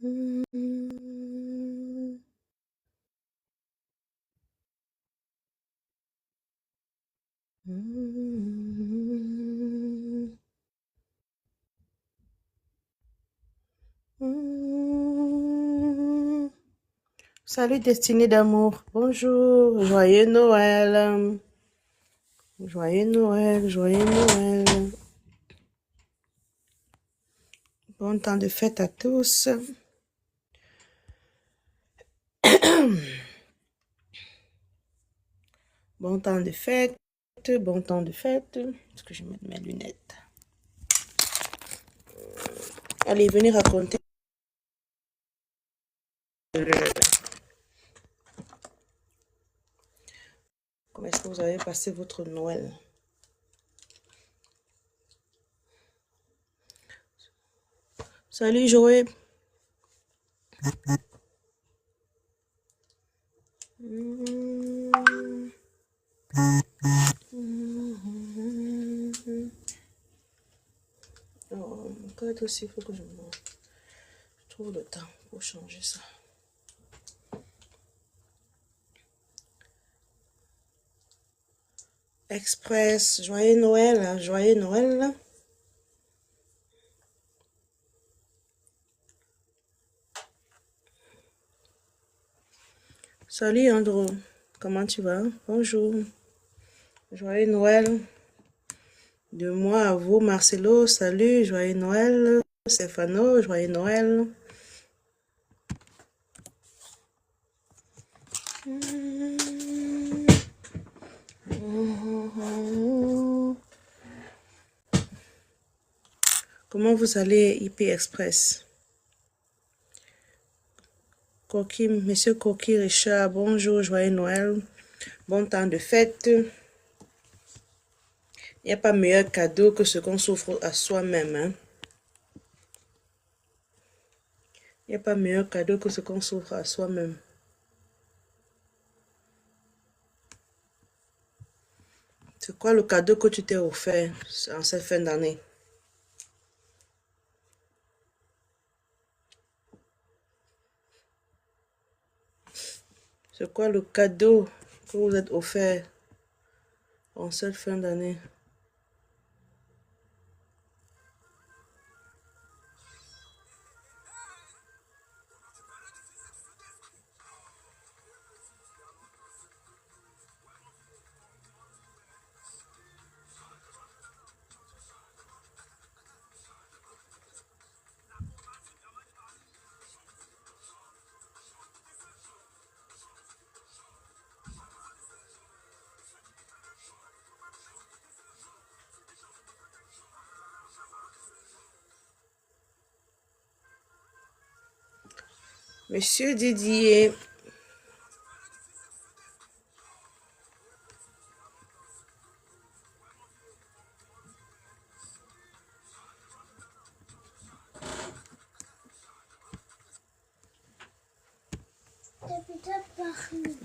Salut Destinée d'amour, bonjour, joyeux Noël, joyeux Noël, joyeux Noël. Bon temps de fête à tous. Bon temps de fête, bon temps de fête. Est-ce que je mets mes lunettes? Allez, venez raconter. Comment est-ce que vous avez passé votre Noël? Salut Joël. Oh, mon code aussi, il faut que je trouve le temps pour changer ça. Express, joyeux Noël, hein, joyeux Noël. Salut Andrew, comment tu vas? Bonjour, joyeux Noël. De moi à vous, Marcelo, salut, joyeux Noël. Stéphano, joyeux Noël. Comment vous allez, IP Express? Coquille, Monsieur Coquille Richard, bonjour, joyeux Noël. Bon temps de fête. Il n'y a pas meilleur cadeau que ce qu'on s'offre à soi-même. Hein? Il n'y a pas meilleur cadeau que ce qu'on s'offre à soi-même. C'est quoi le cadeau que tu t'es offert en cette fin d'année? C'est quoi le cadeau que vous êtes offert en cette fin d'année? Monsieur Didier,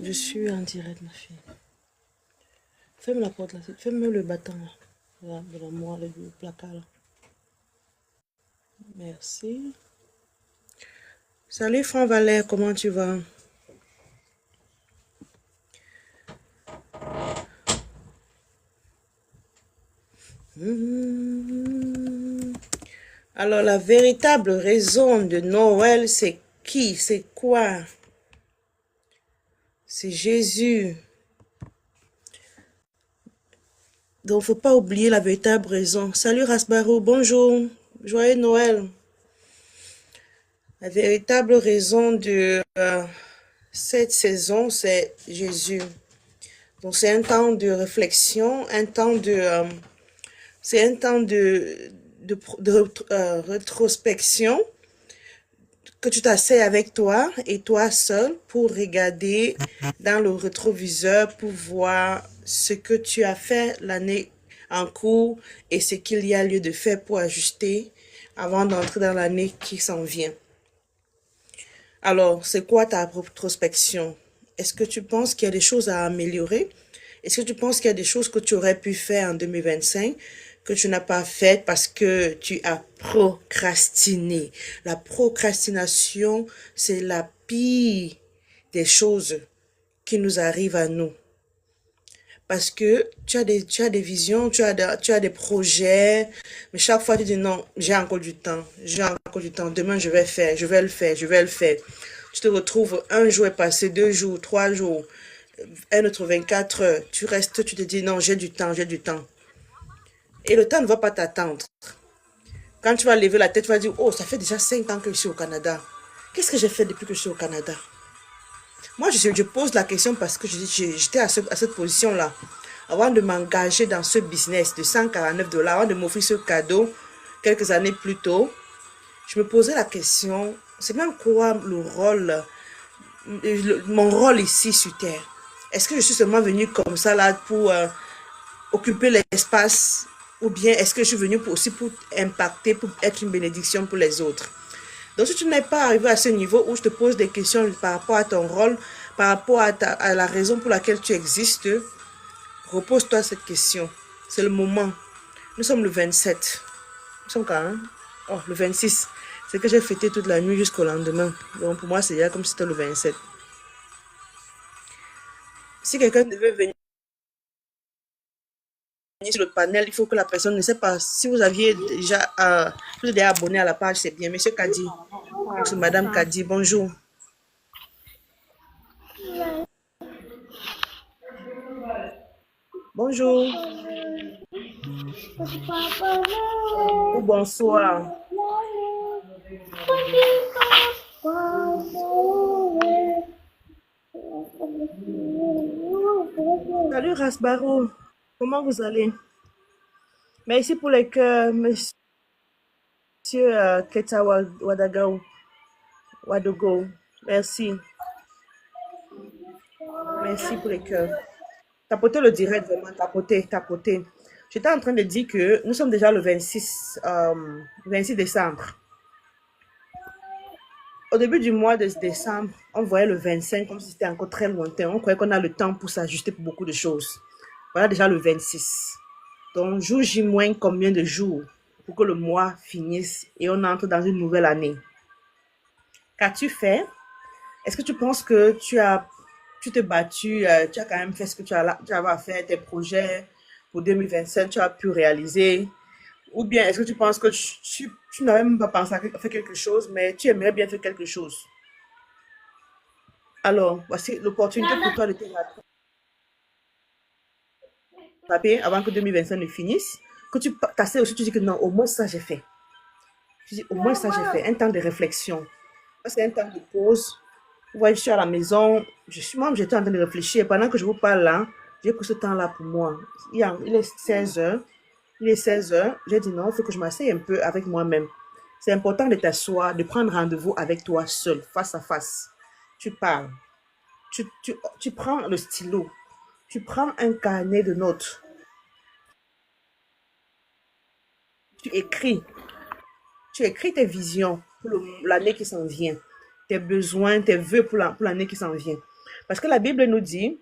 je suis en direct, ma fille. Ferme la porte là, ferme le bâton là. Là, de la moelle, le placard là. Merci. Salut Franck Valère, comment tu vas? Alors, la véritable raison de Noël, c'est qui? C'est quoi? C'est Jésus. Donc, faut pas oublier la véritable raison. Salut Rasbaro, bonjour. Joyeux Noël. La véritable raison de cette saison, c'est Jésus. Donc, c'est un temps de réflexion, un temps de... c'est un temps de rétrospection que tu t'assais avec toi et toi seul pour regarder dans le rétroviseur pour voir ce que tu as fait l'année en cours et ce qu'il y a lieu de faire pour ajuster avant d'entrer dans l'année qui s'en vient. Alors, c'est quoi ta rétrospection? Est-ce que tu penses qu'il y a des choses à améliorer? Est-ce que tu penses qu'il y a des choses que tu aurais pu faire en 2025 que tu n'as pas fait parce que tu as procrastiné. La procrastination, c'est la pire des choses qui nous arrivent à nous. Parce que tu as des visions, tu as des projets, mais chaque fois tu dis non, j'ai encore du temps, demain je vais faire, je vais le faire, je vais le faire. Tu te retrouves, un jour est passé, 2 jours, 3 jours, un autre 24 heures, tu restes, tu te dis non, j'ai du temps, j'ai du temps. Et le temps ne va pas t'attendre. Quand tu vas lever la tête, tu vas dire, oh, ça fait déjà 5 ans que je suis au Canada. Qu'est-ce que j'ai fait depuis que je suis au Canada? Moi, je pose la question parce que j'étais à cette position-là. Avant de m'engager dans ce business de 149 $, avant de m'offrir ce cadeau quelques années plus tôt, je me posais la question, c'est même quoi le rôle, mon rôle ici sur Terre? Est-ce que je suis seulement venue comme ça là pour occuper l'espace ou bien est-ce que je suis venue aussi pour impacter, pour être une bénédiction pour les autres? Donc, si tu n'es pas arrivé à ce niveau où je te pose des questions par rapport à ton rôle, par rapport à la raison pour laquelle tu existes, repose-toi cette question. C'est le moment. Nous sommes le 27. Nous sommes quand même? Oh, le 26. C'est que j'ai fêté toute la nuit jusqu'au lendemain. Donc, pour moi, c'est déjà comme si c'était le 27. Si quelqu'un devait venir sur le panel, il faut que la personne ne sait pas. Si vous aviez déjà, vous êtes déjà abonné à la page, c'est bien. Monsieur Kadi, c'est Madame Kadi, bonjour. Bonjour. Ou bonsoir. Salut Rasbaro, comment vous allez? Merci pour les cœurs, monsieur Keta Wadogo. Merci. Merci pour les cœurs. Tapotez le direct, vraiment, tapotez. J'étais en train de dire que nous sommes déjà le 26 décembre. Au début du mois de décembre, on voyait le 25 comme si c'était encore très lointain. On croyait qu'on a le temps pour s'ajuster pour beaucoup de choses. Voilà déjà le 26. Donc, jour J moins combien de jours pour que le mois finisse et on entre dans une nouvelle année. Qu'as-tu fait? Est-ce que tu penses que tu t'es battu, tu as quand même fait ce que tu avais à faire, tes projets pour 2027, tu as pu réaliser? Ou bien est-ce que tu penses que tu n'as même pas pensé à faire quelque chose, mais tu aimerais bien faire quelque chose? Alors, voici l'opportunité pour toi de te rattraper avant que 2025 ne finisse. Que tu t'asseyes aussi, tu dis que non, au moins ça j'ai fait. Tu dis, au moins ça j'ai fait. Un temps de réflexion. C'est un temps de pause. Vous voyez, je suis à la maison. J'étais en train de réfléchir. Pendant que je vous parle là, j'ai pris ce temps-là pour moi. Il est 16 heures. Il est 16 heures. J'ai dit non, il faut que je m'asseye un peu avec moi-même. C'est important de t'asseoir, de prendre rendez-vous avec toi seul, face à face. Tu parles. Tu prends le stylo. Tu prends un carnet de notes. Tu écris. Tu écris tes visions pour l'année qui s'en vient. Tes besoins, tes vœux pour l'année qui s'en vient. Parce que la Bible nous dit,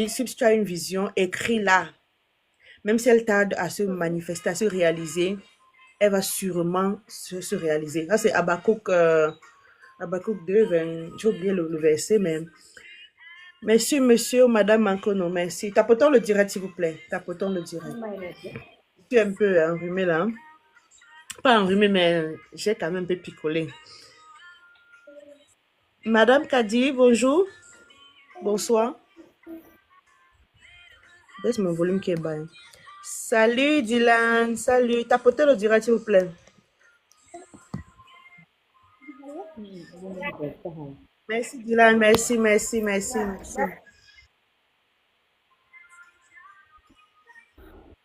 si tu as une vision, écris-la. Même si elle tarde à se manifester, à se réaliser, elle va sûrement se réaliser. Ça, c'est Habakkuk 2, j'ai oublié le verset, mais monsieur, madame Mankono, merci. Tapotons le direct, s'il vous plaît. Tapotons le direct. Je suis un peu enrhumée là. Pas enrhumée, mais j'ai quand même un peu picolé. Madame Kadi, bonjour. Bonsoir. Baisse mon volume qui est bas. Salut Dylan, salut. Tapotez le direct, s'il vous plaît. Merci Dylan, merci.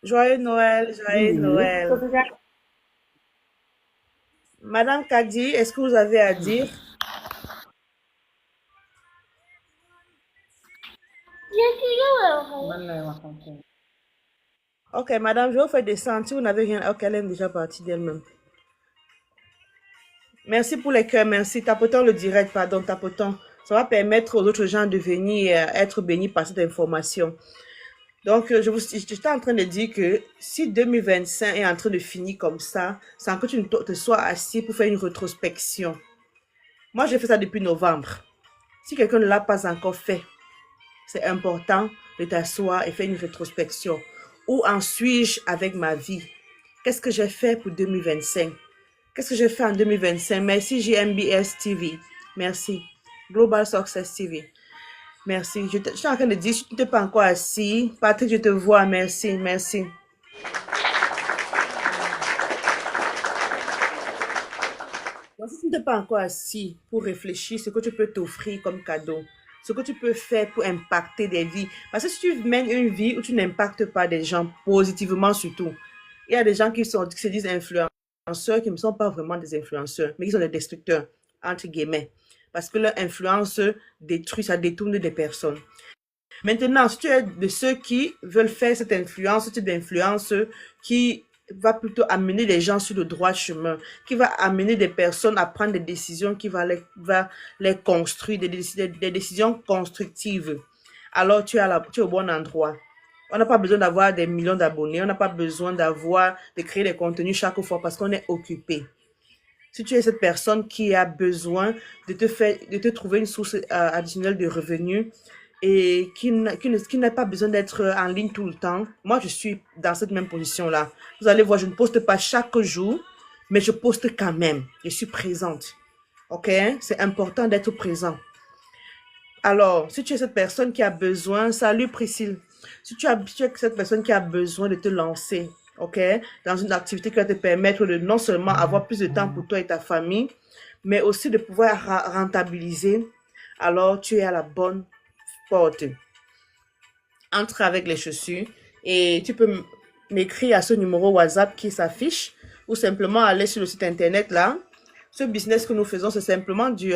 Joyeux Noël. Madame Kadi, est-ce que vous avez à dire? Ok, madame, je vais vous faire descendre. Si vous n'avez rien, ok, elle est déjà partie d'elle-même. Merci pour les cœurs, merci. Tapotons le direct, pardon, tapotons. Ça va permettre aux autres gens de venir être bénis par cette information. Donc, j'étais en train de dire que si 2025 est en train de finir comme ça, sans que tu ne te sois assis pour faire une rétrospection. Moi, j'ai fait ça depuis novembre. Si quelqu'un ne l'a pas encore fait, c'est important de t'asseoir et faire une rétrospection. Où en suis-je avec ma vie? Qu'est-ce que j'ai fait pour 2025? Qu'est-ce que j'ai fait en 2025? Merci JMBS TV. Merci. Global Success TV. Merci. Je suis en train de dire, si tu n'es pas encore assis, Patrick, je te vois. Merci, merci. Donc, si tu n'es pas encore assis pour réfléchir ce que tu peux t'offrir comme cadeau, ce que tu peux faire pour impacter des vies. Parce que si tu mènes une vie où tu n'impactes pas des gens positivement surtout, il y a des gens qui se disent influenceurs qui ne sont pas vraiment des influenceurs, mais qui sont des destructeurs, entre guillemets. Parce que leur influence détruit, ça détourne des personnes. Maintenant, si tu es de ceux qui veulent faire cette influence, ce type d'influence qui va plutôt amener les gens sur le droit chemin, qui va amener des personnes à prendre des décisions qui va les construire, des décisions constructives. Alors, tu es au bon endroit. On n'a pas besoin d'avoir des millions d'abonnés, on n'a pas besoin de créer des contenus chaque fois parce qu'on est occupé. Si tu es cette personne qui a besoin de te trouver une source additionnelle de revenus et qui n'a pas besoin d'être en ligne tout le temps, moi je suis dans cette même position-là. Vous allez voir, je ne poste pas chaque jour, mais je poste quand même. Je suis présente. Ok? C'est important d'être présent. Alors, si tu es cette personne qui a besoin, salut Priscille, si tu es cette personne qui a besoin de te lancer, ok, dans une activité qui va te permettre de non seulement avoir plus de temps pour toi et ta famille, mais aussi de pouvoir rentabiliser, alors tu es à la bonne porte. Entre avec les chaussures et tu peux m'écrire à ce numéro WhatsApp qui s'affiche ou simplement aller sur le site internet là. Ce business que nous faisons, c'est simplement du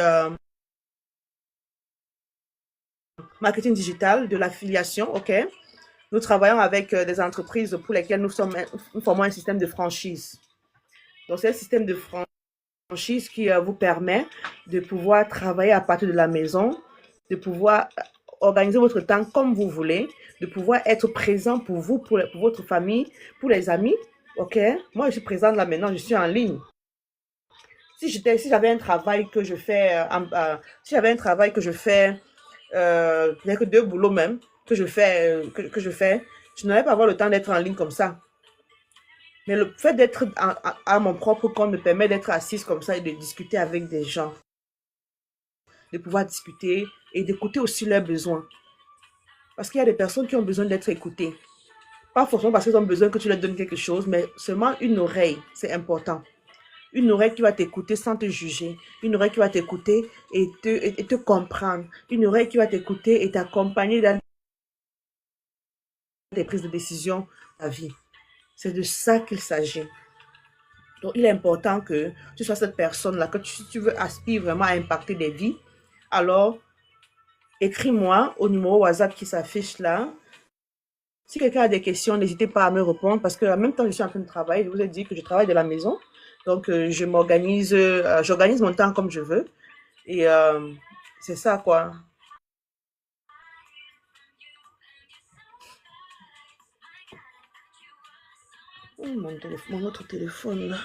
marketing digital, de l'affiliation, ok? Nous travaillons avec des entreprises pour lesquelles nous formons un système de franchise. Donc, c'est un système de franchise qui vous permet de pouvoir travailler à partir de la maison, de pouvoir organiser votre temps comme vous voulez, de pouvoir être présent pour vous, pour votre famille, pour les amis. Ok? Moi, je suis présente là maintenant, je suis en ligne. Si j'avais un travail que je fais, si j'avais un travail que je fais, rien que 2 boulots même, que je fais, je n'allais pas avoir le temps d'être en ligne comme ça. Mais le fait d'être à mon propre compte me permet d'être assise comme ça et de discuter avec des gens, de pouvoir discuter et d'écouter aussi leurs besoins. Parce qu'il y a des personnes qui ont besoin d'être écoutées. Pas forcément parce qu'elles ont besoin que tu leur donnes quelque chose, mais seulement une oreille, c'est important. Une oreille qui va t'écouter sans te juger. Une oreille qui va t'écouter et te comprendre. Une oreille qui va t'écouter et t'accompagner dans tes prises de décision de ta vie. C'est de ça qu'il s'agit. Donc, il est important que tu sois cette personne-là, que tu veux aspirer vraiment à impacter des vies. Alors, écris-moi au numéro WhatsApp qui s'affiche là. Si quelqu'un a des questions, n'hésitez pas à me répondre parce que en même temps, je suis en train de travailler. Je vous ai dit que je travaille de la maison. Donc, j'organise mon temps comme je veux. Et c'est ça, quoi. Oh, mon autre téléphone, là.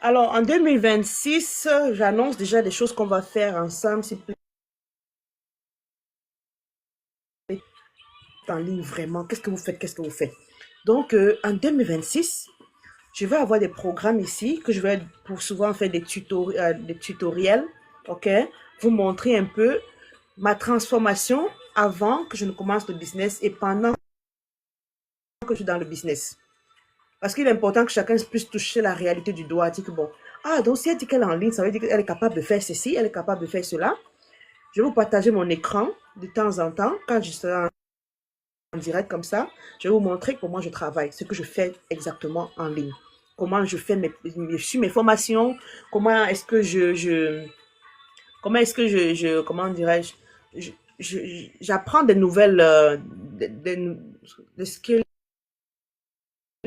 Alors, en 2026, j'annonce déjà des choses qu'on va faire ensemble, s'il vous plaît. En ligne, vraiment. Qu'est-ce que vous faites? Qu'est-ce que vous faites? Donc, en 2026, je vais avoir des programmes ici que je vais pour souvent faire des tutoriels, ok? Vous montrer un peu ma transformation avant que je ne commence le business et pendant que je suis dans le business. Parce qu'il est important que chacun puisse toucher la réalité du doigt. Dire que bon, Ah, donc si elle dit qu'elle est en ligne, ça veut dire qu'elle est capable de faire ceci, elle est capable de faire cela. Je vais vous partager mon écran de temps en temps, quand je serai en direct comme ça. Je vais vous montrer comment je travaille, ce que je fais exactement en ligne. Comment je fais mes formations, comment est-ce que comment est-ce que comment dirais-je, j'apprends des nouvelles, des skills,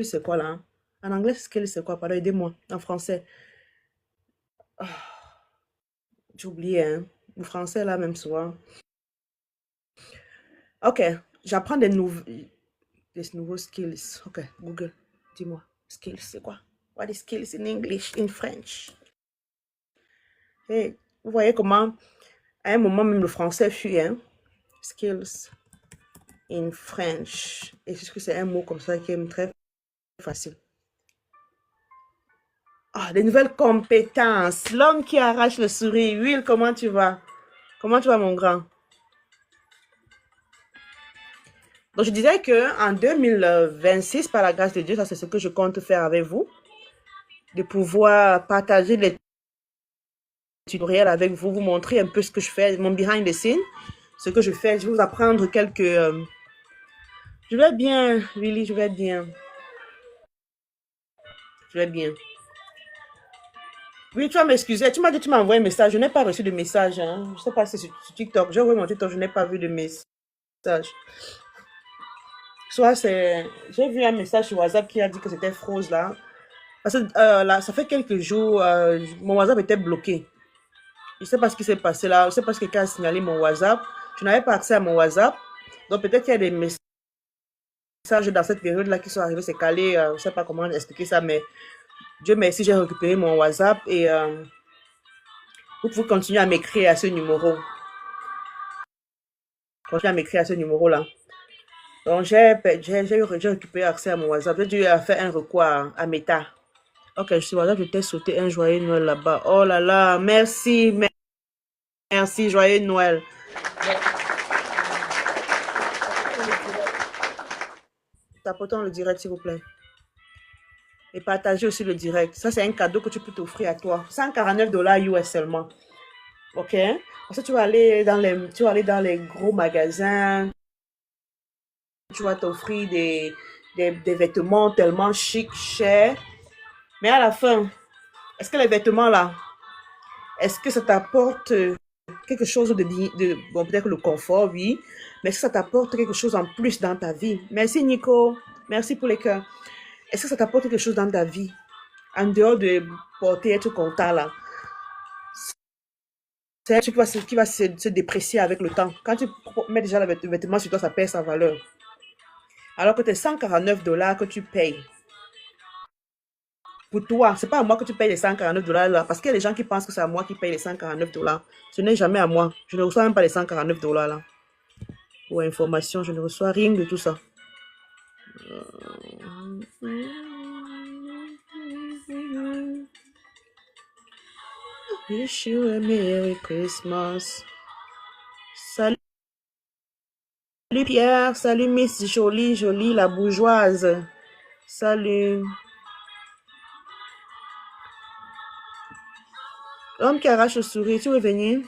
c'est quoi là? En anglais, skills, c'est quoi? Pardon, aidez-moi. En français. J'ai oublié, hein. Le français, là, même souvent. Ok, j'apprends des nouveaux skills. Ok, Google, dis-moi. Skills, c'est quoi? What is skills in English, in French? Hey, vous voyez comment, à un moment, même le français fuit, hein? Skills in French. Et c'est que c'est un mot comme ça qui est très facile. Ah, des nouvelles compétences. L'homme qui arrache le sourire. Will, comment tu vas? Comment tu vas, mon grand? Donc, je disais qu'en 2026, par la grâce de Dieu, ça c'est ce que je compte faire avec vous, de pouvoir partager les tutoriels avec vous, vous montrer un peu ce que je fais, mon behind the scene, ce que je fais. Je vais vous apprendre quelques... Je vais bien, Willy, je vais bien. Je vais bien. Oui, tu vas m'excuser. Tu m'as dit que tu m'as envoyé un message. Je n'ai pas reçu de message. Hein. Je ne sais pas si c'est sur TikTok. J'ai envoyé mon TikTok, je n'ai pas vu de message. Soit c'est... J'ai vu un message sur WhatsApp qui a dit que c'était Froze là. Parce que là, ça fait quelques jours, mon WhatsApp était bloqué. Je ne sais pas ce qui s'est passé là. Je ne sais pas si quelqu'un a signalé mon WhatsApp. Je n'avais pas accès à mon WhatsApp. Donc peut-être qu'il y a des messages dans cette période-là qui sont arrivés, c'est calé. Je ne sais pas comment expliquer ça, mais Dieu merci, j'ai récupéré mon WhatsApp et vous pouvez continuer à m'écrire à ce numéro. Continuez à m'écrire à ce numéro-là. Donc j'ai récupéré accès à mon WhatsApp. J'ai dû faire un recours à Meta. Ok, je suis WhatsApp, je t'ai sauté un joyeux Noël là-bas. Oh là là, merci, merci, joyeux Noël. Tapotons le direct, s'il vous plaît. Et partagez aussi le direct. Ça, c'est un cadeau que tu peux t'offrir à toi. $149 US seulement. Ok? Parce que tu vas aller dans les gros magasins. Tu vas t'offrir des vêtements tellement chic, chers. Mais à la fin, est-ce que les vêtements là, est-ce que ça t'apporte quelque chose bon, peut-être le confort, oui, mais est-ce que ça t'apporte quelque chose en plus dans ta vie? Merci Nico, merci pour les cœurs. Est-ce que ça t'apporte quelque chose dans ta vie? En dehors de porter, être content là. C'est un truc qui va se déprécier avec le temps. Quand tu mets déjà le vêtement sur toi, ça perd sa valeur. Alors que tes $149 que tu payes, pour toi, c'est pas à moi que tu payes les $149 là, parce qu'il y a des gens qui pensent que c'est à moi qui paye les $149. Ce n'est jamais à moi. Je ne reçois même pas les $149 là. Pour information, je ne reçois rien de tout ça. Wish you a Merry Christmas. Salut Pierre, salut Miss Jolie, la bourgeoise. Salut. L'homme qui arrache le sourire, tu veux venir?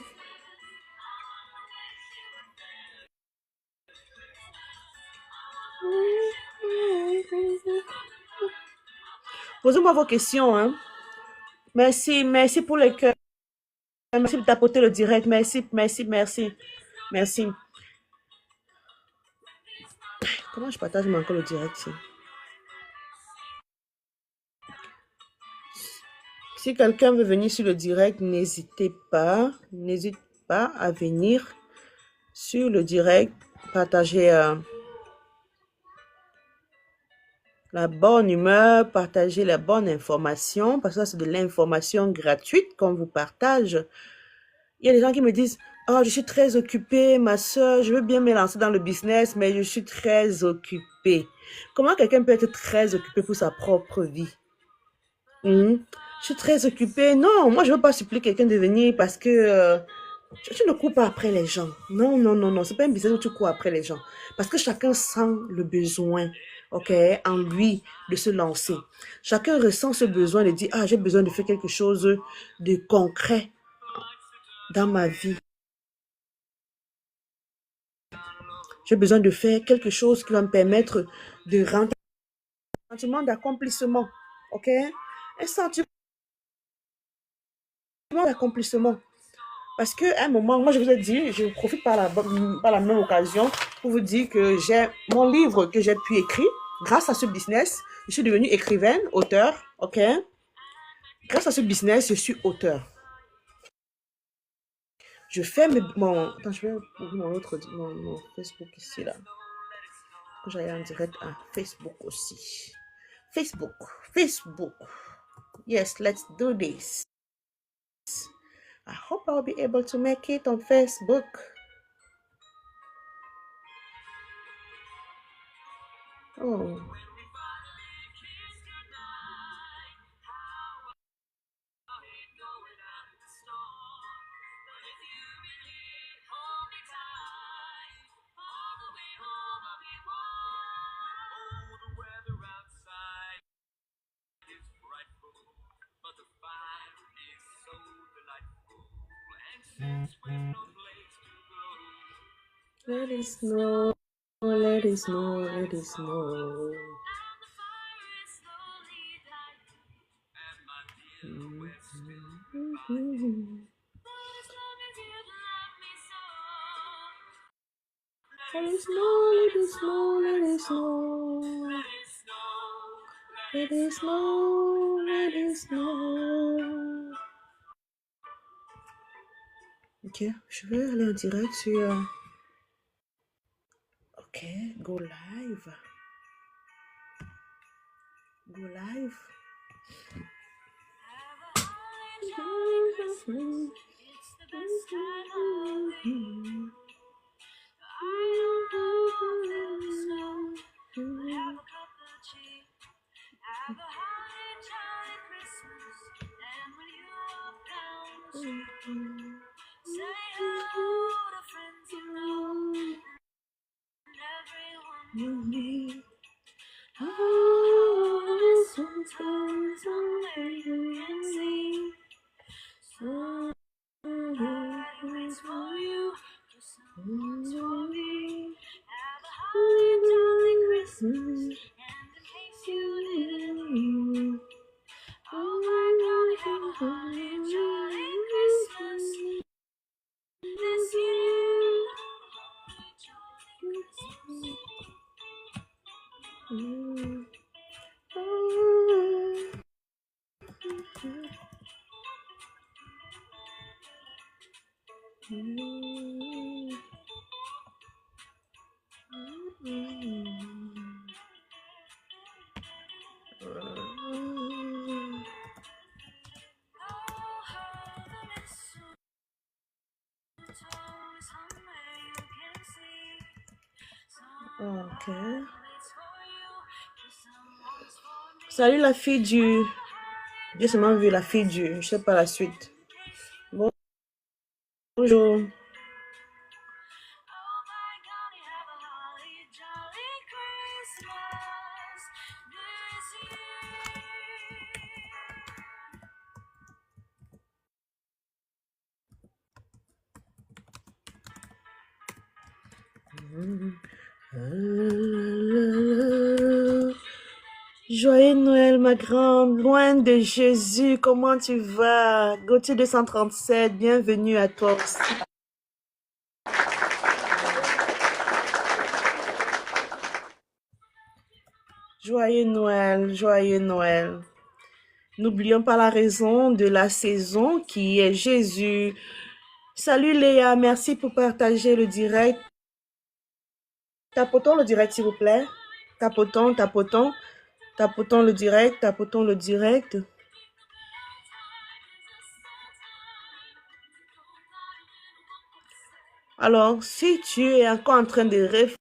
Posez-moi vos questions, hein. Merci, merci pour les cœurs. Merci de tapoter le direct. Merci. Comment je partage encore le direct ici? Si quelqu'un veut venir sur le direct, n'hésite pas à venir sur le direct, partager la bonne humeur, partager la bonne information, parce que ça c'est de l'information gratuite qu'on vous partage. Il y a des gens qui me disent, oh, je suis très occupée, ma soeur, je veux bien me lancer dans le business, mais je suis très occupée. Comment quelqu'un peut être très occupé pour sa propre vie? Je suis très occupée. Non, moi, je ne veux pas supplier quelqu'un de venir parce que tu ne cours pas après les gens. Non. C'est pas un business où tu cours après les gens. Parce que chacun sent le besoin ok, en lui de se lancer. Chacun ressent ce besoin de dire, ah, j'ai besoin de faire quelque chose de concret dans ma vie. J'ai besoin de faire quelque chose qui va me permettre de rentrer un sentiment d'accomplissement, ok? Un sentiment d'accomplissement. Parce qu'à un moment, moi je vous ai dit, je profite par la même occasion pour vous dire que j'ai mon livre que j'ai pu écrire. Grâce à ce business, je suis devenue écrivaine, auteur, ok? Grâce à ce business, je suis auteur. Je fais mon... Attends, je vais ouvrir mon Facebook ici, là. Que j'aille en direct à Facebook aussi. Facebook. Facebook. Yes, let's do this. I hope I'll be able to make it on Facebook. Oh. Let it snow, let it snow, let it snow. Let it snow, let it snow, let it snow. Let it snow, let it snow. Ok, je vais aller en direct sur... Ok, go live. Go live. Ok. Salut la fille du... J'ai seulement vu la fille du... Je sais pas la suite. Bonjour. Joyeux Noël, ma grande, loin de Jésus, comment tu vas? Gauthier 237, bienvenue à toi aussi. Joyeux Noël, joyeux Noël. N'oublions pas la raison de la saison qui est Jésus. Salut Léa, merci pour partager le direct. Tapotons le direct, s'il vous plaît. Tapotons, tapotons. Tapotons le direct, tapotons le direct. Alors, si tu es encore en train de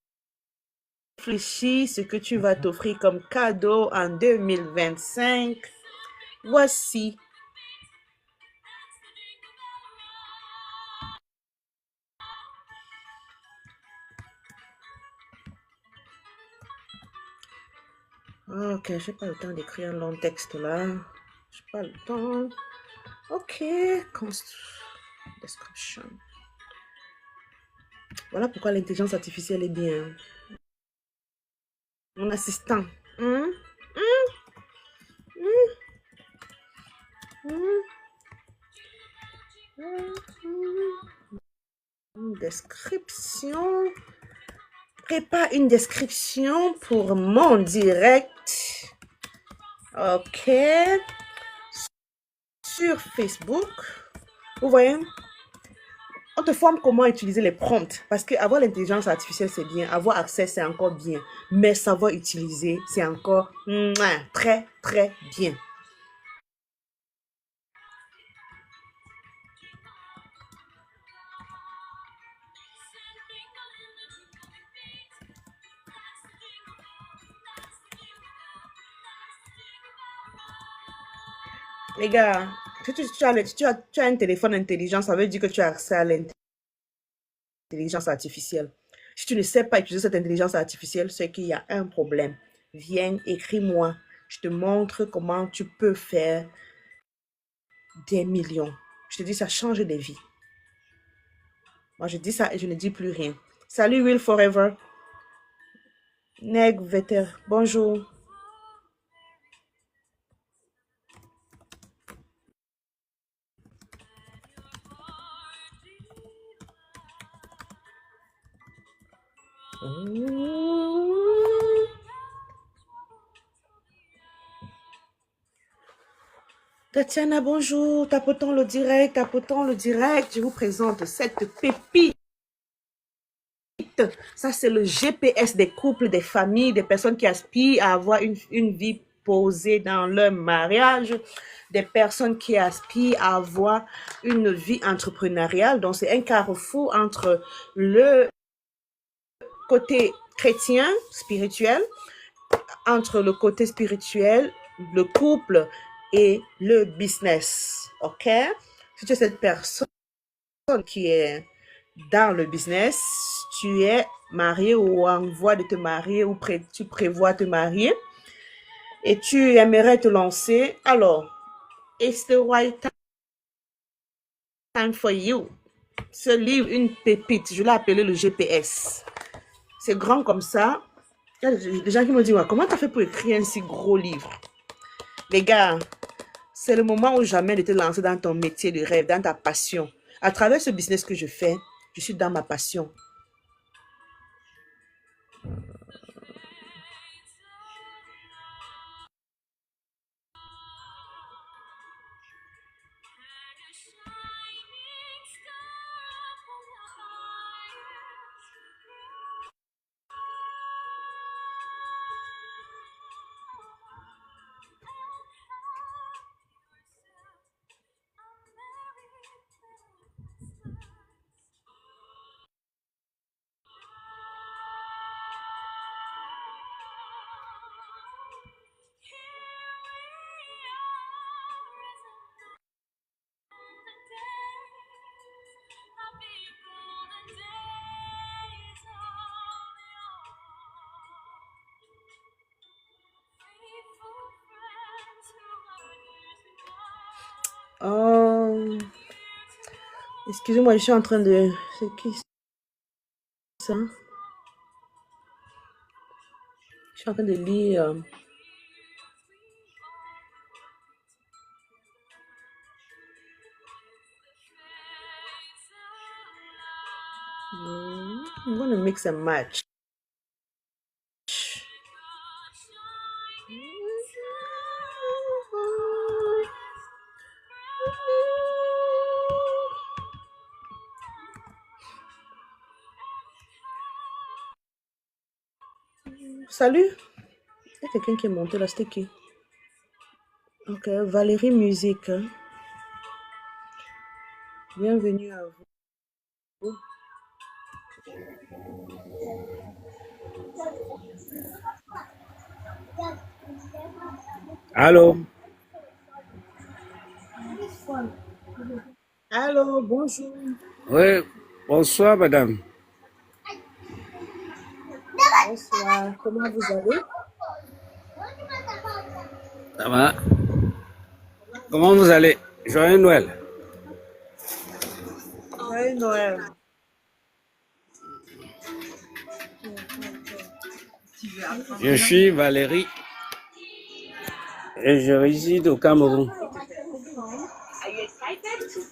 réfléchir ce que tu vas t'offrir comme cadeau en 2025, voici. Ok, j'ai pas le temps d'écrire un long texte là. J'ai pas le temps. Ok, description. Voilà pourquoi l'intelligence artificielle est bien. Mon assistant. Hum, hum, Une description. Prépare une description pour mon direct. Ok. Sur Facebook. Vous voyez, on te forme comment utiliser les prompts. Parce que avoir l'intelligence artificielle, c'est bien. Avoir accès, c'est encore bien. Mais savoir utiliser, c'est encore très, très bien. Les gars, si tu as un téléphone intelligent, ça veut dire que tu as accès à l'intelligence artificielle. Si tu ne sais pas utiliser cette intelligence artificielle, c'est qu'il y a un problème. Viens, écris-moi. Je te montre comment tu peux faire des millions. Je te dis, ça change des vies. Moi, je dis ça et je ne dis plus rien. Salut Will Forever. Neg Veter. Bonjour. Tatiana, bonjour. Tapotons le direct, tapotons le direct. Je vous présente cette pépite. Ça, c'est le GPS des couples, des familles, des personnes qui aspirent à avoir une vie posée dans leur mariage, des personnes qui aspirent à avoir une vie entrepreneuriale. Donc, c'est un carrefour entre le côté chrétien, spirituel, entre le côté spirituel, le couple et le business. OK? Si tu es cette personne qui est dans le business, tu es marié ou en voie de te marier ou tu prévois te marier et tu aimerais te lancer, alors, it's the right time for you. Ce livre, une pépite, je l'ai appelé le GPS. C'est grand comme ça. Il y a des gens qui me disent, ouais, comment tu as fait pour écrire un si gros livre? Les gars, c'est le moment ou jamais de te lancer dans ton métier de rêve, dans ta passion. À travers ce business que je fais, je suis dans ma passion. Oh, excusez-moi, je suis en train de... C'est qui ça? Je suis en train de lire... I'm going to mix and match. Salut. Il y a quelqu'un qui est monté là, c'était qui? Ok, Valérie Musique. Bienvenue à vous. Allô? Allô, bonjour. Oui, bonsoir, madame. Bonsoir, comment vous allez? Ça va? Comment vous allez? Joyeux Noël. Joyeux Noël. Je suis Valérie et je réside au Cameroun.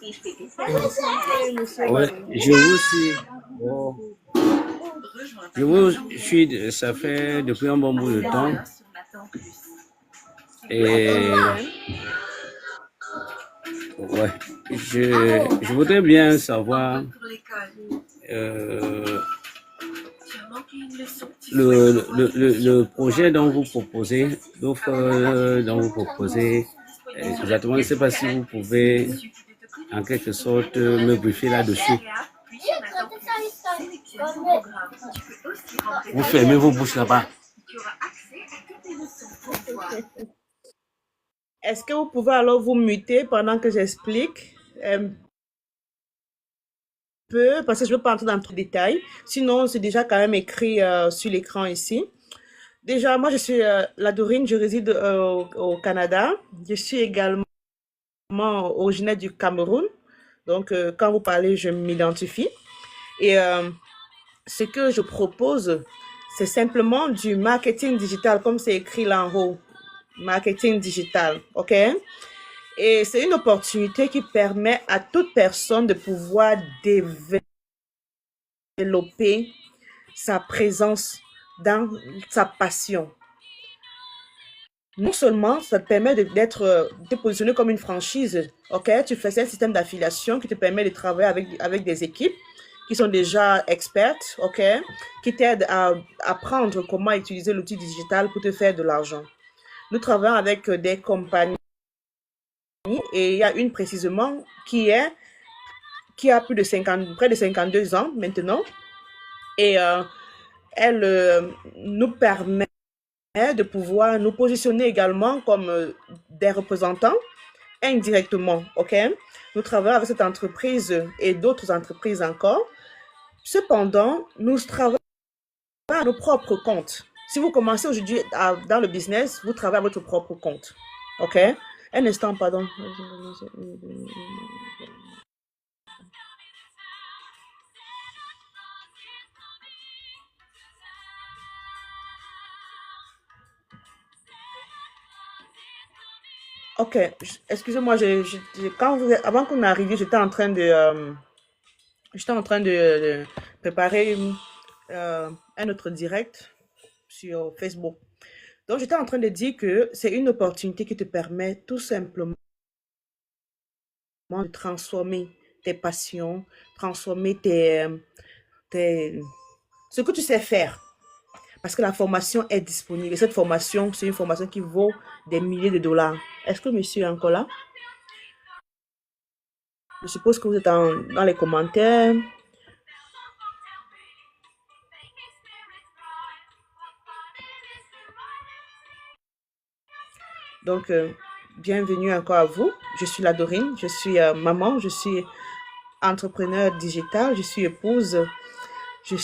Oui, monsieur Ouais, Valérie. je vous suis. Oh, je vous suis, ça fait depuis un bon bout de temps. Et Ok. ouais, je voudrais bien savoir euh, le projet dont vous proposez, l'offre dont vous proposez, exactement, je ne sais pas si vous pouvez en quelque sorte me briefer là-dessus. Vous fermez vos bouches là-bas. Est-ce que vous pouvez alors vous muter pendant que j'explique un peu, parce que je ne veux pas entrer dans trop de détails. Sinon, c'est déjà quand même écrit sur l'écran ici. Déjà, moi, je suis Ladorine, je réside au Canada. Je suis également originaire du Cameroun. Donc, quand vous parlez, je m'identifie. Et ce que je propose, c'est simplement du marketing digital, comme c'est écrit là en haut. Marketing digital, OK? Et c'est une opportunité qui permet à toute personne de pouvoir développer sa présence dans sa passion. Non seulement ça te permet d'être positionné comme une franchise, ok? Tu fais un système d'affiliation qui te permet de travailler avec des équipes qui sont déjà expertes, ok? Qui t'aident à apprendre comment utiliser l'outil digital pour te faire de l'argent. Nous travaillons avec des compagnies et il y a une précisément qui a plus de 50, près de 52 ans maintenant et elle nous permet de pouvoir nous positionner également comme des représentants indirectement, ok? Nous travaillons avec cette entreprise et d'autres entreprises encore. Cependant, nous travaillons à nos propres comptes. Si vous commencez aujourd'hui dans le business, vous travaillez à votre propre compte, ok? Un instant, pardon. Ok, excusez-moi, avant qu'on arrive, j'étais en train de préparer un autre direct sur Facebook. Donc, j'étais en train de dire que c'est une opportunité qui te permet tout simplement de transformer tes passions, transformer ce que tu sais faire. Parce que la formation est disponible. Et cette formation, c'est une formation qui vaut des milliers de dollars. Est-ce que monsieur est encore là? Je suppose que vous êtes dans les commentaires. Donc, bienvenue encore à vous. Je suis Ladorine, je suis maman, je suis entrepreneur digital, je suis épouse, je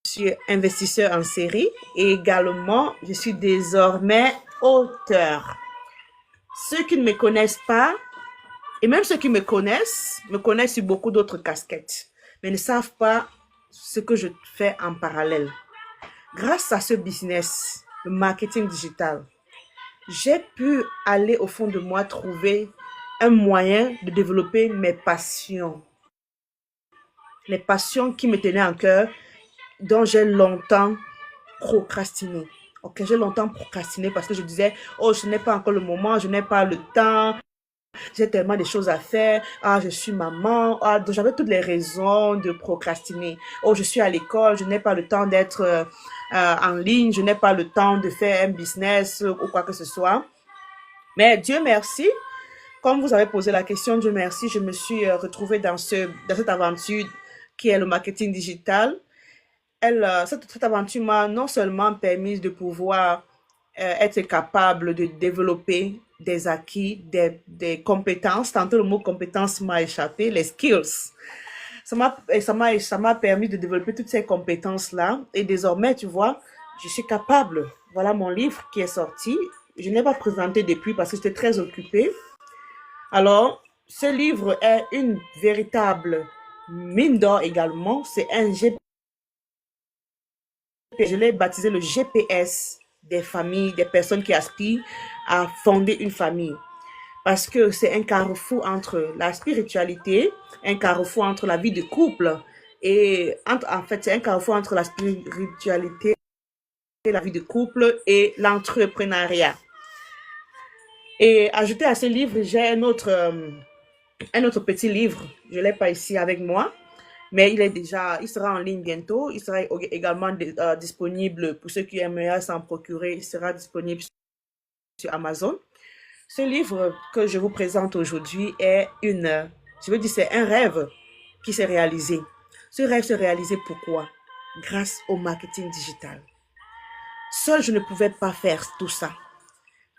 suis investisseur en série et également, je suis désormais auteur. Ceux qui ne me connaissent pas, et même ceux qui me connaissent sur beaucoup d'autres casquettes, mais ne savent pas ce que je fais en parallèle. Grâce à ce business, le marketing digital, j'ai pu aller au fond de moi trouver un moyen de développer mes passions. Les passions qui me tenaient en cœur, dont j'ai longtemps procrastiné. Ok, j'ai longtemps procrastiné parce que je disais, oh, je n'ai pas encore le moment, je n'ai pas le temps, j'ai tellement de choses à faire, ah, je suis maman, ah, donc j'avais toutes les raisons de procrastiner. Oh, je suis à l'école, je n'ai pas le temps d'être en ligne, je n'ai pas le temps de faire un business ou quoi que ce soit. Mais Dieu merci, comme vous avez posé la question, Dieu merci, je me suis retrouvée dans cette aventure qui est le marketing digital. Cette aventure m'a non seulement permis de pouvoir être capable de développer des acquis, des compétences. Tantôt le mot compétence m'a échappé, les skills. Ça m'a permis de développer toutes ces compétences-là. Et désormais, tu vois, je suis capable. Voilà mon livre qui est sorti. Je n'ai pas présenté depuis parce que j'étais très occupée. Alors, ce livre est une véritable mine d'or également. C'est un GPS. Je l'ai baptisé le GPS des familles, des personnes qui aspirent à fonder une famille. Parce que c'est un carrefour entre la spiritualité, un carrefour entre la vie de couple et en fait, c'est un carrefour entre la spiritualité, la vie de couple et l'entrepreneuriat. Et ajouté à ce livre, j'ai un autre petit livre. Je ne l'ai pas ici avec moi, mais il sera en ligne bientôt. Il sera également disponible pour ceux qui aimeraient s'en procurer. Il sera disponible sur Amazon. Ce livre que je vous présente aujourd'hui est c'est un rêve qui s'est réalisé. Ce rêve s'est réalisé pourquoi? Grâce au marketing digital. Seul, je ne pouvais pas faire tout ça.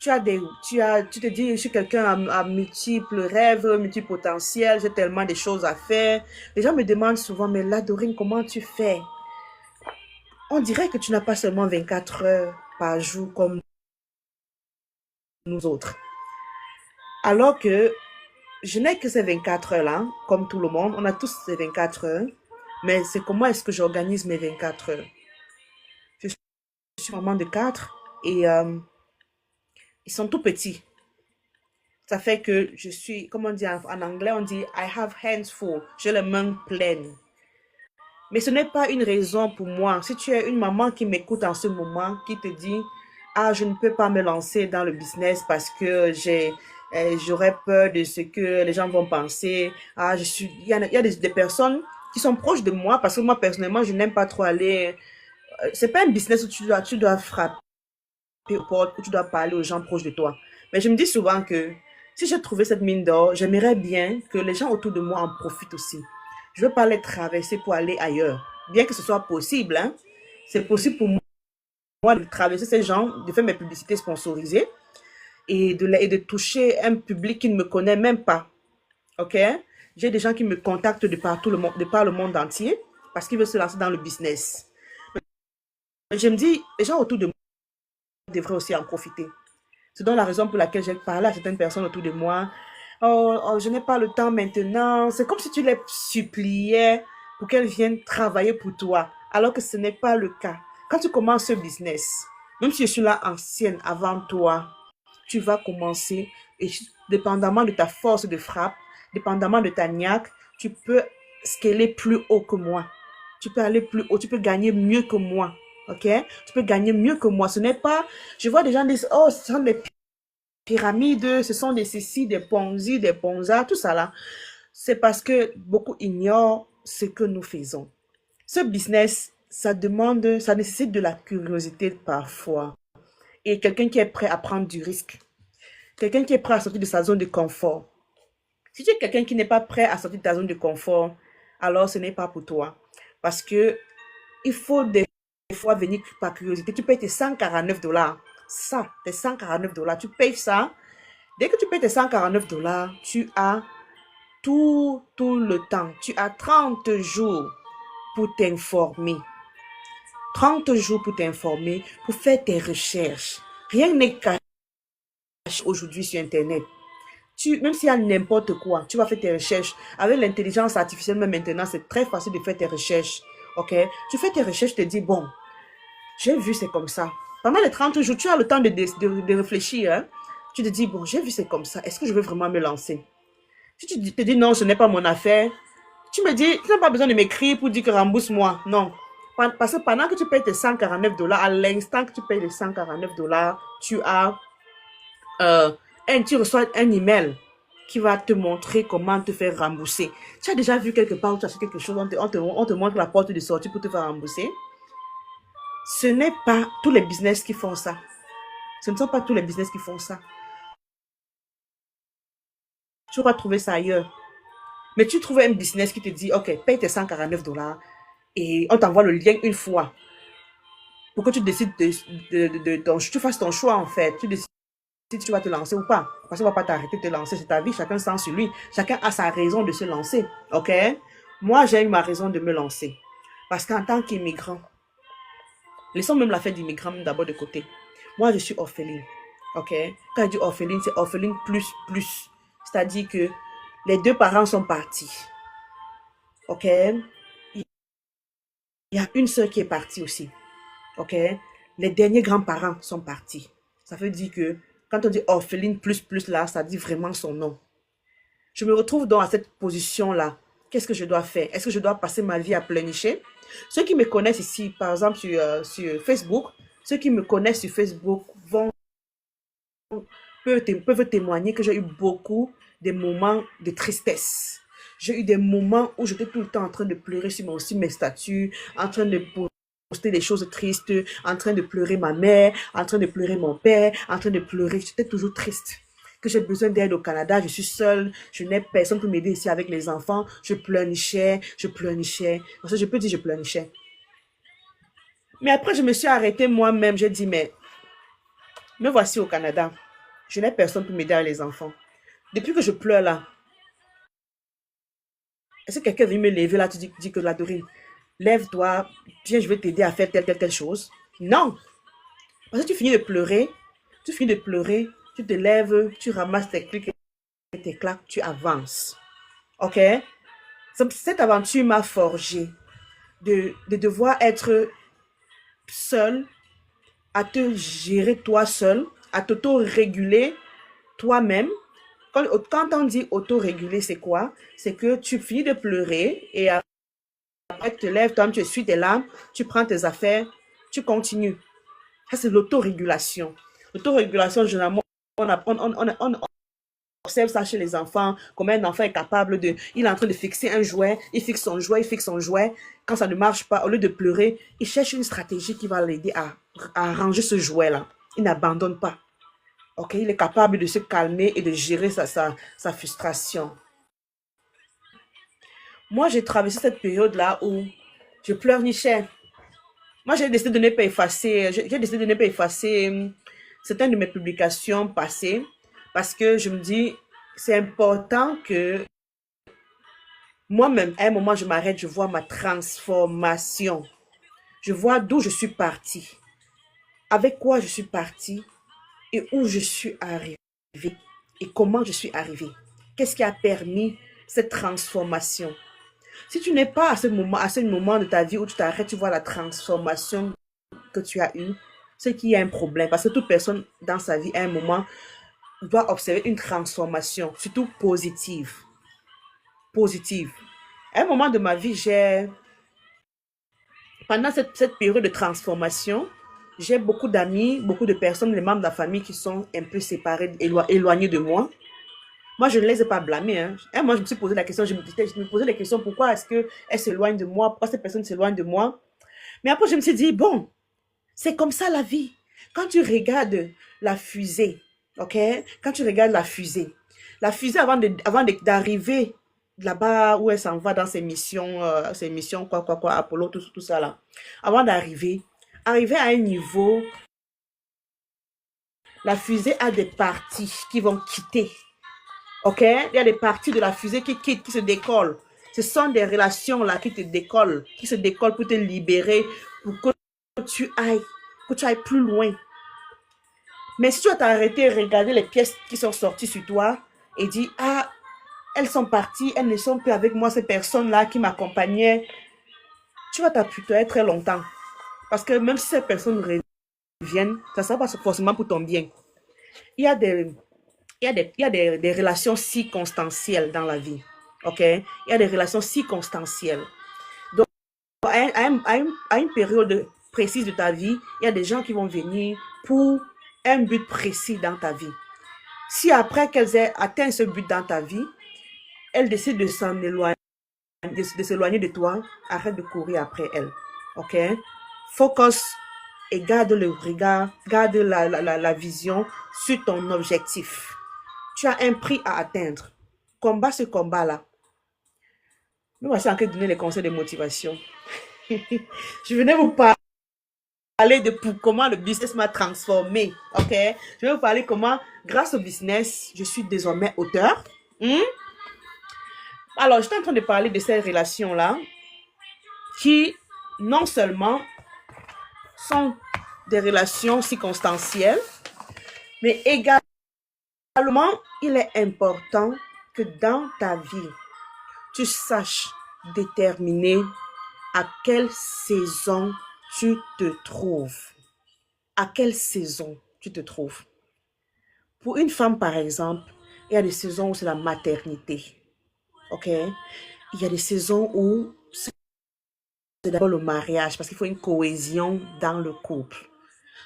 Tu te dis, je suis quelqu'un à multiples rêves, multiples potentiels, j'ai tellement de choses à faire. Les gens me demandent souvent, mais là, Dorine, comment tu fais? On dirait que tu n'as pas seulement 24 heures par jour comme nous autres. Alors que je n'ai que ces 24 heures-là, comme tout le monde. On a tous ces 24 heures. Mais c'est comment est-ce que j'organise mes 24 heures? Je suis maman de 4 et ils sont tout petits. Ça fait que je suis, comme on dit en anglais, on dit I have hands full. J'ai les mains pleines. Mais ce n'est pas une raison pour moi. Si tu es une maman qui m'écoute en ce moment, qui te dit, ah, je ne peux pas me lancer dans le business parce que j'aurais peur de ce que les gens vont penser. Ah, il y a des personnes qui sont proches de moi parce que moi, personnellement, je n'aime pas trop aller. C'est pas un business où tu dois frapper aux portes, où tu dois parler aux gens proches de toi. Mais je me dis souvent que si j'ai trouvé cette mine d'or, j'aimerais bien que les gens autour de moi en profitent aussi. Je ne veux pas les traverser pour aller ailleurs. Bien que ce soit possible, hein, c'est possible pour moi de traverser ces gens, de faire mes publicités sponsorisées et de toucher un public qui ne me connaît même pas. OK? J'ai des gens qui me contactent de par le monde entier parce qu'ils veulent se lancer dans le business. Mais je me dis, les gens autour de moi devraient aussi en profiter. C'est donc la raison pour laquelle j'ai parlé à certaines personnes autour de moi. Oh, je n'ai pas le temps maintenant. C'est comme si tu les suppliais pour qu'elles viennent travailler pour toi, alors que ce n'est pas le cas. Quand tu commences ce business, même si je suis là ancienne avant toi, tu vas commencer et dépendamment de ta force de frappe, dépendamment de ta niaque, tu peux scaler plus haut que moi. Tu peux aller plus haut, tu peux gagner mieux que moi. OK? Tu peux gagner mieux que moi. Ce n'est pas... Je vois des gens dire, oh, ce sont des pyramides, ce sont des ceci, des ponzi, des ponza, tout ça là. C'est parce que beaucoup ignorent ce que nous faisons. Ce business, ça nécessite de la curiosité parfois. Et quelqu'un qui est prêt à prendre du risque. Quelqu'un qui est prêt à sortir de sa zone de confort. Si tu es quelqu'un qui n'est pas prêt à sortir de ta zone de confort, alors ce n'est pas pour toi. Parce que il faut des fois venir par curiosité. Tu payes tes $149. Ça, tes $149. Tu payes ça. Dès que tu payes tes $149, tu as tout le temps. Tu as 30 jours pour t'informer. 30 jours pour t'informer, pour faire tes recherches. Rien n'est caché aujourd'hui sur Internet. Même s'il y a n'importe quoi, tu vas faire tes recherches. Avec l'intelligence artificielle, même maintenant, c'est très facile de faire tes recherches. OK? Tu fais tes recherches, tu te dis, bon, j'ai vu, c'est comme ça. Pendant les 30 jours, tu as le temps de réfléchir. Hein? Tu te dis, bon, j'ai vu, c'est comme ça. Est-ce que je veux vraiment me lancer? Si tu te dis, non, ce n'est pas mon affaire, tu me dis, tu n'as pas besoin de m'écrire pour dire que rembourse-moi. Non. Parce que pendant que tu payes tes $149, à l'instant que tu payes les $149, tu reçois un email qui va te montrer comment te faire rembourser. Tu as déjà vu quelque part où tu as acheté quelque chose, on te montre la porte de sortie pour te faire rembourser. Ce n'est pas tous les business qui font ça. Ce ne sont pas tous les business qui font ça. Tu vas trouver ça ailleurs. Mais tu trouves un business qui te dit, OK, paye tes $149 et on t'envoie le lien une fois pour que tu décides tu fasses ton choix en fait. Tu décides si tu vas te lancer ou pas. Parce qu'on ne va pas t'arrêter de te lancer, c'est ta vie, chacun sent sur lui. Chacun a sa raison de se lancer. OK? Moi, j'ai eu ma raison de me lancer. Parce qu'en tant qu'immigrant, laissons même la fête d'immigrant d'abord de côté. Moi, je suis orpheline. Ok? Quand je dis orpheline, c'est orpheline plus, plus. C'est-à-dire que les deux parents sont partis. Ok? Il y a une sœur qui est partie aussi. Ok? Les derniers grands-parents sont partis. Ça veut dire que quand on dit orpheline plus, plus là, ça dit vraiment son nom. Je me retrouve donc à cette position-là. Qu'est-ce que je dois faire? Est-ce que je dois passer ma vie à pleurnicher? Ceux qui me connaissent ici, par exemple sur Facebook, ceux qui me connaissent sur Facebook peuvent témoigner que j'ai eu beaucoup de moments de tristesse. J'ai eu des moments où j'étais tout le temps en train de pleurer sur mes statuts, en train de poster des choses tristes, en train de pleurer ma mère, en train de pleurer mon père, en train de pleurer. J'étais toujours triste. Que j'ai besoin d'aide au Canada, je suis seule, je n'ai personne pour m'aider ici avec les enfants. Je pleurnichais, je pleurnichais. Parce que je peux dire je pleurnichais. Mais après, je me suis arrêtée moi-même. J'ai dit, mais me voici au Canada. Je n'ai personne pour m'aider avec les enfants. Depuis que je pleure là, est-ce que quelqu'un vient me lever là, tu dis que la Dorine, lève-toi, viens, je vais t'aider à faire telle chose. Non. Parce que tu finis de pleurer, tu te lèves, tu ramasses tes clics et tes claques, tu avances. Ok? Cette aventure m'a forgé de devoir être seul, à te gérer toi seul, à t'auto-réguler toi-même. Quand on dit auto-réguler, c'est quoi? C'est que tu finis de pleurer et après tu te lèves, toi tu essuies tes larmes, tu prends tes affaires, tu continues. Ça, c'est l'autorégulation. L'autorégulation, généralement, on observe ça chez les enfants, comment un enfant est capable de... Il est en train de fixer un jouet, il fixe son jouet. Quand ça ne marche pas, au lieu de pleurer, il cherche une stratégie qui va l'aider à ranger ce jouet-là. Il n'abandonne pas. Ok, il est capable de se calmer et de gérer sa frustration. Moi, j'ai traversé cette période-là où je pleurnichais. Moi, j'ai décidé de ne pas effacer. J'ai décidé de ne pas effacer certaines de mes publications passées parce que je me dis, c'est important que moi-même, à un moment, je m'arrête, je vois ma transformation. Je vois d'où je suis partie, avec quoi je suis partie et où je suis arrivée et comment je suis arrivée. Qu'est-ce qui a permis cette transformation? Si tu n'es pas à ce moment de ta vie où tu t'arrêtes, tu vois la transformation que tu as eue, c'est qu'il y a un problème. Parce que toute personne dans sa vie, à un moment, doit observer une transformation, surtout positive. Positive. À un moment de ma vie, pendant cette période de transformation, j'ai beaucoup d'amis, beaucoup de personnes, les membres de la famille qui sont un peu séparés, éloignés de moi. Moi, je ne les ai pas blâmés. Hein. Et moi, je me suis posé la question, je me posais la question, pourquoi est-ce qu'elles s'éloignent de moi? Pourquoi ces personnes s'éloignent de moi? Mais après, je me suis dit, bon, c'est comme ça la vie. Quand tu regardes la fusée, ok? Quand tu regardes la fusée avant d'arriver là-bas où elle s'en va dans ses missions, Apollo, tout ça là. Avant d'arriver à un niveau, la fusée a des parties qui vont quitter. Ok? Il y a des parties de la fusée qui quittent, qui se décollent. Ce sont des relations là qui te décollent, qui se décollent pour te libérer, pour que tu ailles plus loin. Mais si tu vas t'arrêter et regarder les pièces qui sont sorties sur toi et dire, ah, elles sont parties, elles ne sont plus avec moi, ces personnes-là qui m'accompagnaient, tu vas t'appuyer très longtemps. Parce que même si ces personnes reviennent, ça ne sera pas forcément pour ton bien. Il y a des relations circonstancielles dans la vie. Ok? Il y a des relations circonstancielles. Donc, à une période précise de ta vie, il y a des gens qui vont venir pour un but précis dans ta vie. Si après qu'elles aient atteint ce but dans ta vie, elles décident de s'en éloigner, de s'éloigner de toi, arrête de courir après elles. Ok? Focus et garde le regard, garde la vision sur ton objectif. Tu as un prix à atteindre. Combat ce combat-là. Nous voici en train de donner les conseils de motivation. Je venais vous parler de comment le business m'a transformé. Ok? Je vais vous parler comment, grâce au business, je suis désormais auteur. Alors, j'étais en train de parler de ces relations-là qui, non seulement sont des relations circonstancielles, Mais également, il est important que dans ta vie, tu saches déterminer à quelle saison tu te trouves. À quelle saison tu te trouves. Pour une femme, par exemple, il y a des saisons où c'est la maternité. OK? Il y a des saisons où c'est d'abord le mariage parce qu'il faut une cohésion dans le couple.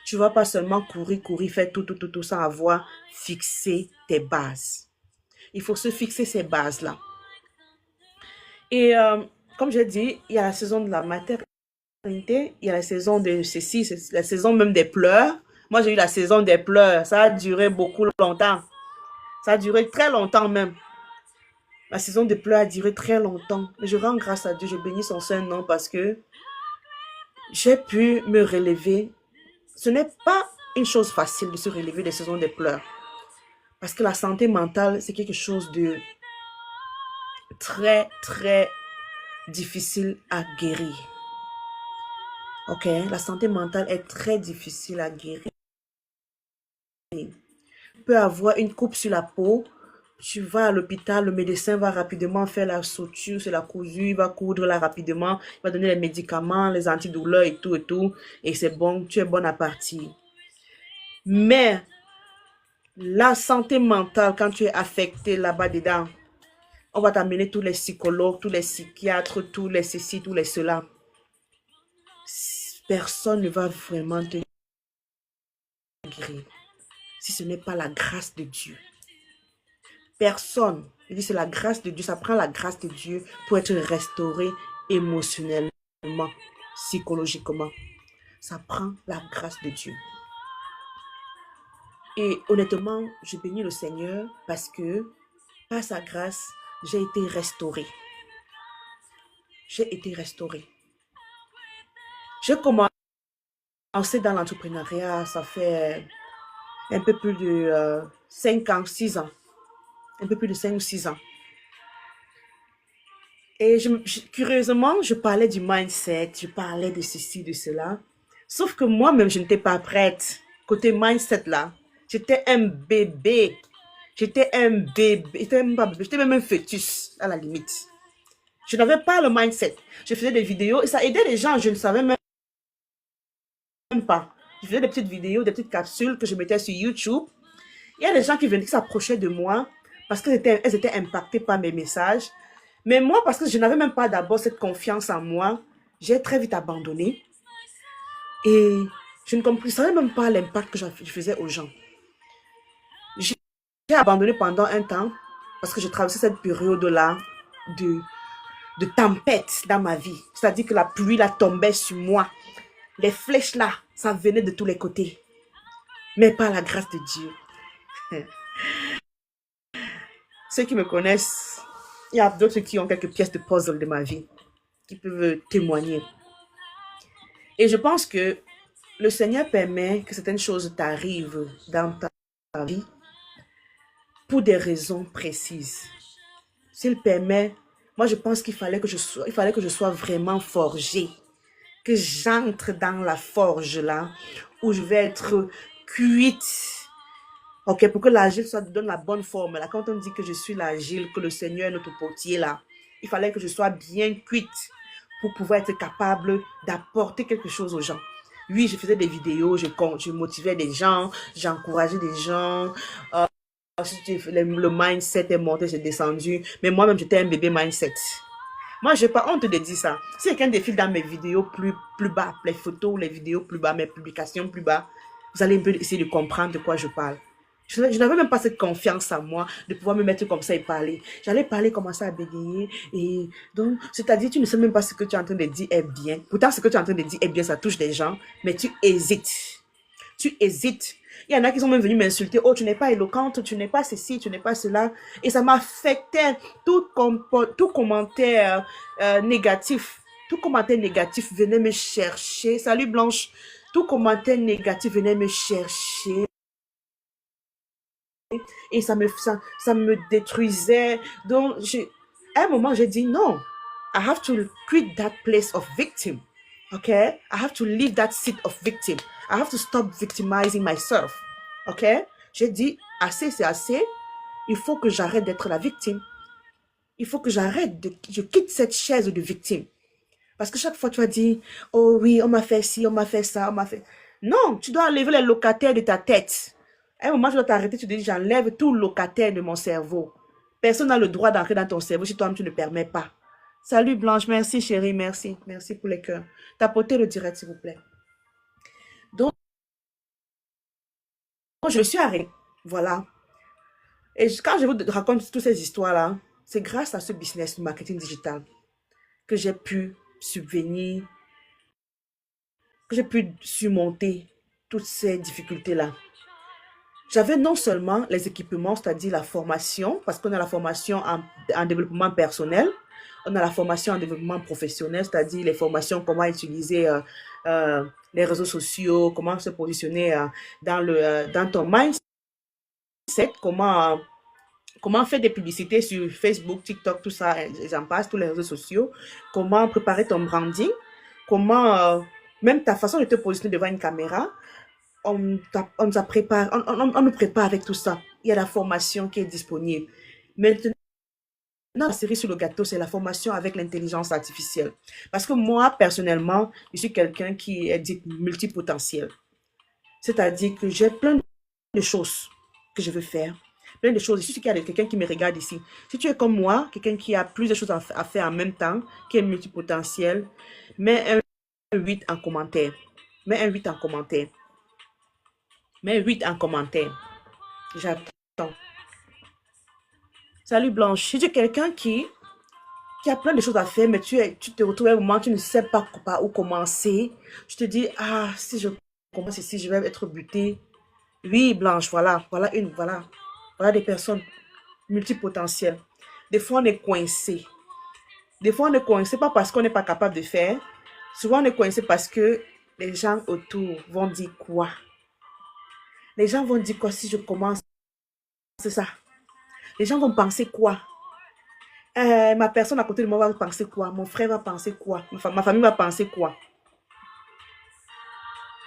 Tu ne vas pas seulement courir, faire tout sans avoir fixé tes bases. Il faut se fixer ces bases-là. Et comme je dis, il y a la saison de la maternité, il y a la saison de ceci, c'est la saison même des pleurs. Moi, j'ai eu la saison des pleurs. Ça a duré beaucoup longtemps. Ça a duré très longtemps même. La saison des pleurs a duré très longtemps. Mais je rends grâce à Dieu, je bénis son Saint-Nom parce que j'ai pu me relever. Ce n'est pas une chose facile de se relever des saisons des pleurs. Parce que la santé mentale, c'est quelque chose de très, très difficile à guérir. OK? La santé mentale est très difficile à guérir. Tu peux avoir une coupe sur la peau. Tu vas à l'hôpital, le médecin va rapidement faire la suture, c'est la cousure, il va coudre là rapidement, il va donner les médicaments, les antidouleurs et tout, et c'est bon, tu es bonne à partir. Mais la santé mentale, quand tu es affecté là-bas dedans, on va t'amener tous les psychologues, tous les psychiatres, tous les ceci, tous les cela. Personne ne va vraiment te guérir si ce n'est pas la grâce de Dieu. Personne. Il dit c'est la grâce de Dieu. Ça prend la grâce de Dieu pour être restauré émotionnellement, psychologiquement. Ça prend la grâce de Dieu. Et honnêtement, je bénis le Seigneur parce que par sa grâce, j'ai été restaurée. J'ai été restaurée. J'ai commencé dans l'entrepreneuriat, ça fait un peu plus de 5 ans, 6 ans. Un peu plus de 5 ou 6 ans. Et curieusement, je parlais du mindset, je parlais de ceci, de cela. Sauf que moi-même, je n'étais pas prête. Côté mindset là, j'étais un bébé. J'étais un bébé. J'étais même un fœtus, à la limite. Je n'avais pas le mindset. Je faisais des vidéos et ça aidait les gens. Je ne savais même pas. Je faisais des petites vidéos, des petites capsules que je mettais sur YouTube. Il y a des gens qui venaient, qui s'approchaient de moi parce qu'elles étaient impactées par mes messages. Mais moi, parce que je n'avais même pas d'abord cette confiance en moi, j'ai très vite abandonné. Et je ne savais même pas l'impact que je faisais aux gens. J'ai abandonné pendant un temps parce que je traversais cette période-là de tempête dans ma vie. C'est-à-dire que la pluie là tombait sur moi. Les flèches là, ça venait de tous les côtés. Mais par la grâce de Dieu. Ceux qui me connaissent, il y a d'autres qui ont quelques pièces de puzzle de ma vie, qui peuvent témoigner. Et je pense que le Seigneur permet que certaines choses t'arrivent dans ta vie pour des raisons précises. S'il permet, moi je pense qu'il fallait que je sois vraiment forgée, que j'entre dans la forge là, où je vais être cuite. Ok, pour que l'argile soit donne la bonne forme. Là, quand on dit que je suis l'argile, que le Seigneur est notre potier là, il fallait que je sois bien cuite pour pouvoir être capable d'apporter quelque chose aux gens. Oui, je faisais des vidéos, je motivais des gens, j'encourageais des gens. Le mindset est monté, c'est descendu. Mais moi-même, j'étais un bébé mindset. Moi, je n'ai pas honte de dire ça. Si quelqu'un défile dans mes vidéos plus bas, les photos, les vidéos plus bas, mes publications plus bas, vous allez un peu essayer de comprendre de quoi je parle. Je n'avais même pas cette confiance en moi de pouvoir me mettre comme ça et parler. J'allais parler, commencer à bégayer. Et donc, c'est-à-dire, tu ne sais même pas ce que tu es en train de dire est bien. Pourtant, ce que tu es en train de dire est bien, ça touche des gens. Mais tu hésites. Tu hésites. Il y en a qui sont même venus m'insulter. Oh, tu n'es pas éloquente, tu n'es pas ceci, tu n'es pas cela. Et ça m'affectait. Tout commentaire négatif. Tout commentaire négatif venait me chercher. Salut Blanche. Tout commentaire négatif venait me chercher. Et ça me détruisait. Donc, à un moment, j'ai dit non. I have to quit that place of victim. Okay? I have to leave that seat of victim. I have to stop victimizing myself. Okay? J'ai dit, assez, c'est assez. Il faut que j'arrête d'être la victime. Il faut que je quitte cette chaise de victime. Parce que chaque fois, tu vas dire, oh oui, on m'a fait ci, on m'a fait ça, on m'a fait... Non, tu dois enlever les locataires de ta tête. À un moment, tu dois t'arrêter, tu te dis, j'enlève tout locataire de mon cerveau. Personne n'a le droit d'entrer dans ton cerveau si toi-même tu ne permets pas. Salut Blanche, merci chérie, merci. Merci pour les cœurs. Tapotez le direct, s'il vous plaît. Donc, je me suis arrêtée. Voilà. Et quand je vous raconte toutes ces histoires-là, c'est grâce à ce business du marketing digital que j'ai pu subvenir, que j'ai pu surmonter toutes ces difficultés-là. J'avais non seulement les équipements, c'est-à-dire la formation, parce qu'on a la formation en développement personnel, on a la formation en développement professionnel, c'est-à-dire les formations, comment utiliser les réseaux sociaux, comment se positionner dans ton mindset, comment faire des publicités sur Facebook, TikTok, tout ça, j'en passe, tous les réseaux sociaux, comment préparer ton branding, comment, même ta façon de te positionner devant une caméra, on nous prépare avec tout ça. Il y a la formation qui est disponible. Maintenant, la série sur le gâteau, c'est la formation avec l'intelligence artificielle. Parce que moi, personnellement, je suis quelqu'un qui est dit multipotentiel. C'est-à-dire que j'ai plein de choses que je veux faire. Plein de choses. Je suis sûr qu'il y a quelqu'un qui me regarde ici. Si tu es comme moi, quelqu'un qui a plusieurs choses à faire en même temps, qui est multipotentiel, mets un 8 en commentaire. Mets un 8 en commentaire. Mets 8 en commentaire. J'attends. Salut Blanche. Si tu es quelqu'un qui a plein de choses à faire, mais tu te retrouves à un moment, tu ne sais pas par où commencer. Tu te dis, ah, si je commence ici, je vais être butée. Oui, Blanche, voilà des personnes multipotentielles. Des fois, on est coincé. Des fois, on est coincé pas parce qu'on n'est pas capable de faire. Souvent, on est coincé parce que les gens autour vont dire quoi? Les gens vont dire quoi si je commence? C'est ça. Les gens vont penser quoi? Ma personne à côté de moi va penser quoi? Mon frère va penser quoi? Ma famille va penser quoi?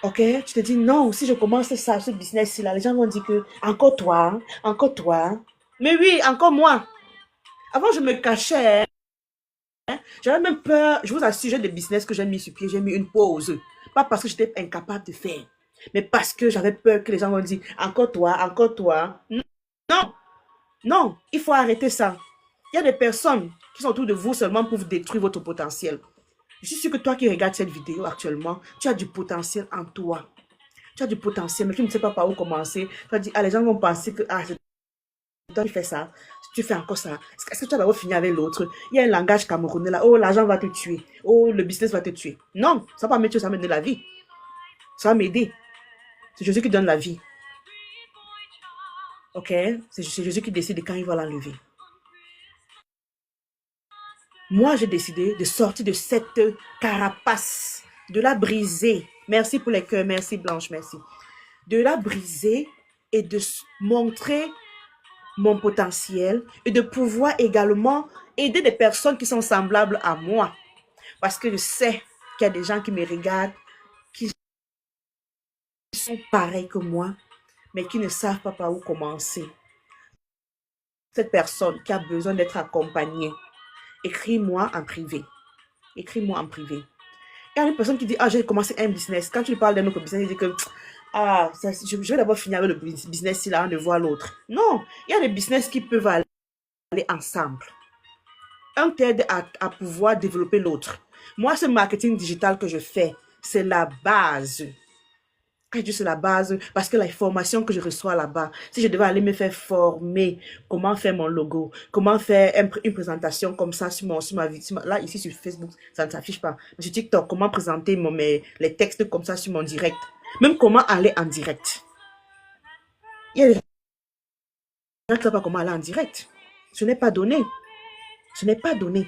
Ok? Tu te dis, non, si je commence ça, ce business-là, les gens vont dire que, encore toi, encore toi. Mais oui, encore moi. Avant, je me cachais. J'avais même peur. Je vous assure, j'ai des business que j'ai mis sur pied, j'ai mis une pause. Pas parce que j'étais incapable de faire, mais parce que j'avais peur que les gens vont dire, encore toi, encore toi. Non, non, il faut arrêter ça. Il y a des personnes qui sont autour de vous seulement pour vous détruire votre potentiel. Je suis sûre que toi qui regardes cette vidéo actuellement, tu as du potentiel en toi. Tu as du potentiel, mais tu ne sais pas par où commencer. Tu vas dire, ah, les gens vont penser que, ah, c'est toi qui fais ça. Tu fais encore ça. Est-ce que tu vas d'abord finir avec l'autre? Il y a un langage camerounais là. Oh, l'argent va te tuer. Oh, le business va te tuer. Non, ça va pas me tuer, ça va me donner la vie. Ça va m'aider. C'est Jésus qui donne la vie. Ok? C'est Jésus qui décide quand il va l'enlever. Moi, j'ai décidé de sortir de cette carapace, de la briser. Merci pour les cœurs, merci Blanche, merci. De la briser et de montrer mon potentiel et de pouvoir également aider des personnes qui sont semblables à moi. Parce que je sais qu'il y a des gens qui me regardent, qui sont pareils que moi, mais qui ne savent pas par où commencer. Cette personne qui a besoin d'être accompagnée, écris-moi en privé. Écris-moi en privé. Il y a une personne qui dit, ah, j'ai commencé un business. Quand tu lui parles d'un autre business, il dit que, ah, je vais d'abord finir avec le business là, de voir l'autre. Non, il y a des business qui peuvent aller ensemble. Un t'aide à pouvoir développer l'autre. Moi, ce marketing digital que je fais, c'est la base. Je dis c'est la base parce que la formation que je reçois là-bas, si je devais aller me faire former, comment faire mon logo, comment faire une présentation comme ça sur ma vie, là ici sur Facebook, ça ne s'affiche pas. Mais sur TikTok, comment présenter les textes comme ça sur mon direct, même comment aller en direct. Il y a des gens qui ne savent pas comment aller en direct. Ce n'est pas donné. Ce n'est pas donné.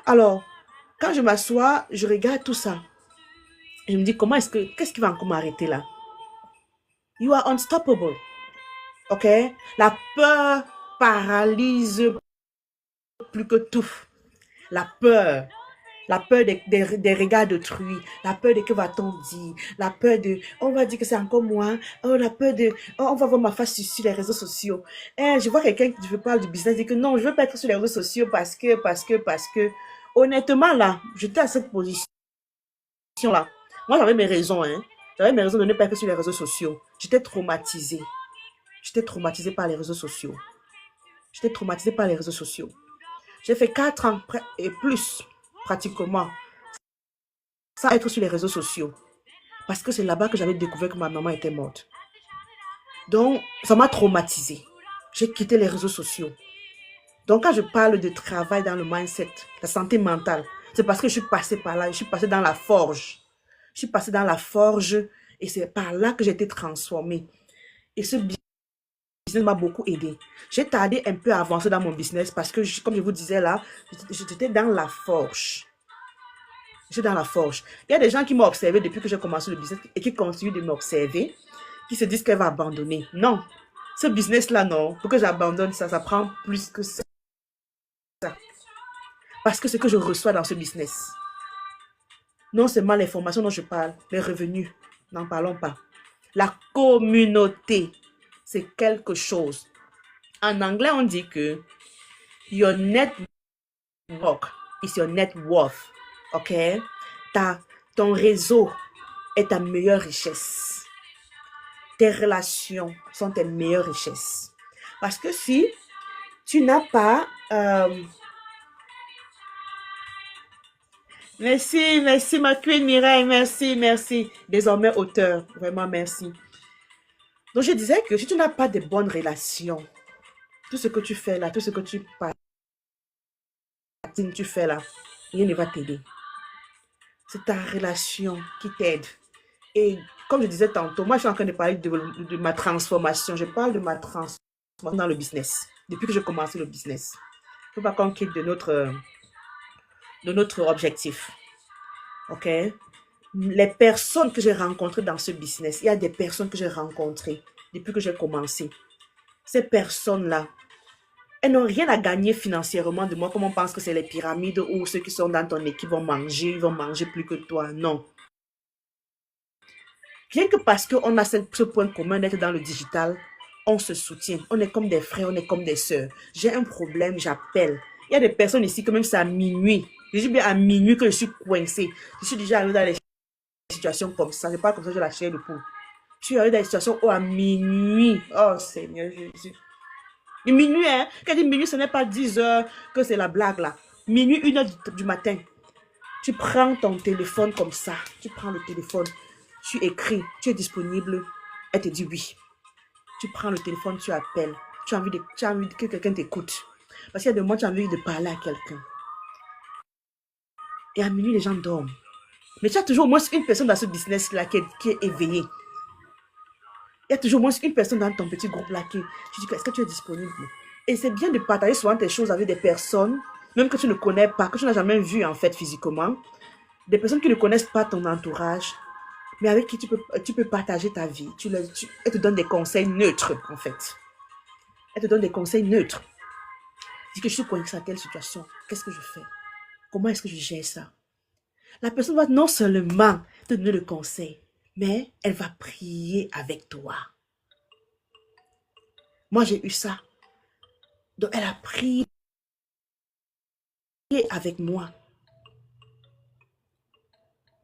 Alors, quand je m'assois, je regarde tout ça. Je me dis, qu'est-ce qui va encore m'arrêter là? You are unstoppable. Ok? La peur paralyse plus que tout. La peur. La peur des regards d'autrui, la peur de que va-t-on dire, la peur de, on va dire que c'est encore moi, oh, la peur de, oh, on va voir ma face sur les réseaux sociaux. Je vois quelqu'un qui veut parler du business, dit que non, je veux pas être sur les réseaux sociaux parce que, honnêtement, là, j'étais à cette position-là. Moi, j'avais mes raisons, hein. J'avais mes raisons de ne pas être sur les réseaux sociaux. J'étais traumatisée. J'étais traumatisée par les réseaux sociaux. J'étais traumatisée par les réseaux sociaux. J'ai fait 4 ans et plus, pratiquement, sans être sur les réseaux sociaux. Parce que c'est là-bas que j'avais découvert que ma maman était morte. Donc, ça m'a traumatisée. J'ai quitté les réseaux sociaux. Donc, quand je parle de travail dans le mindset, la santé mentale, c'est parce que je suis passée par là, je suis passée dans la forge. Je suis passée dans la forge et c'est par là que j'ai été transformée. Et ce business m'a beaucoup aidé. J'ai tardé un peu à avancer dans mon business parce que, comme je vous disais là, j'étais dans la forge. J'étais dans la forge. Il y a des gens qui m'ont observé depuis que j'ai commencé le business et qui continuent de m'observer, qui se disent qu'elle va abandonner. Non. Ce business-là, non. Pour que j'abandonne ça, ça prend plus que ça. Parce que ce que je reçois dans ce business, non seulement les formations dont je parle, les revenus, n'en parlons pas. La communauté, c'est quelque chose. En anglais, on dit que your network is your net worth. OK? Ton réseau est ta meilleure richesse. Tes relations sont tes meilleures richesses. Parce que si tu n'as pas... Merci ma queen Mireille, merci. Désormais auteur, vraiment merci. Donc je disais que si tu n'as pas de bonnes relations, tout ce que tu fais là, tout ce que tu fais là, rien ne va t'aider. C'est ta relation qui t'aide. Et comme je disais tantôt, moi je suis en train de parler de ma transformation. Je parle de ma transformation dans le business, depuis que j'ai commencé le business. Il ne faut pas qu'on quitte de notre objectif. OK? Les personnes que j'ai rencontrées dans ce business, il y a des personnes que j'ai rencontrées depuis que j'ai commencé. Ces personnes-là, elles n'ont rien à gagner financièrement de moi, comme on pense que c'est les pyramides ou ceux qui sont dans ton équipe vont manger plus que toi. Non. Rien que parce qu'on a ce point commun d'être dans le digital, on se soutient. On est comme des frères, on est comme des sœurs. J'ai un problème, j'appelle. Il y a des personnes ici que même c'est à minuit. Je dis bien à minuit que je suis coincée. Je suis déjà arrivée dans les situations comme ça. Je parle comme ça, j'ai la chair de poule. Je suis arrivée dans des situations où à minuit. Oh Seigneur Jésus. Et minuit, hein. Quand je dis minuit, ce n'est pas 10 heures que c'est la blague là. Minuit, 1 heure du matin. Tu prends ton téléphone comme ça. Tu prends le téléphone. Tu écris. Tu es disponible. Elle te dit oui. Tu prends le téléphone, tu appelles. Tu as envie que quelqu'un t'écoute. Parce qu'il y a des moments où tu as envie de parler à quelqu'un. Et à minuit, les gens dorment. Mais tu as toujours au moins une personne dans ce business-là qui est éveillée. Il y a toujours au moins une personne dans ton petit groupe-là qui tu dis, est-ce que tu es disponible? Et c'est bien de partager souvent tes choses avec des personnes, même que tu ne connais pas, que tu n'as jamais vu en fait physiquement. Des personnes qui ne connaissent pas ton entourage, mais avec qui tu peux partager ta vie. Elle te donne des conseils neutres, en fait. Elle te donne des conseils neutres. Dis que je suis coincée à telle situation. Qu'est-ce que je fais? Comment est-ce que je gère ça? La personne va non seulement te donner le conseil, mais elle va prier avec toi. Moi, j'ai eu ça. Donc, elle a prié avec moi.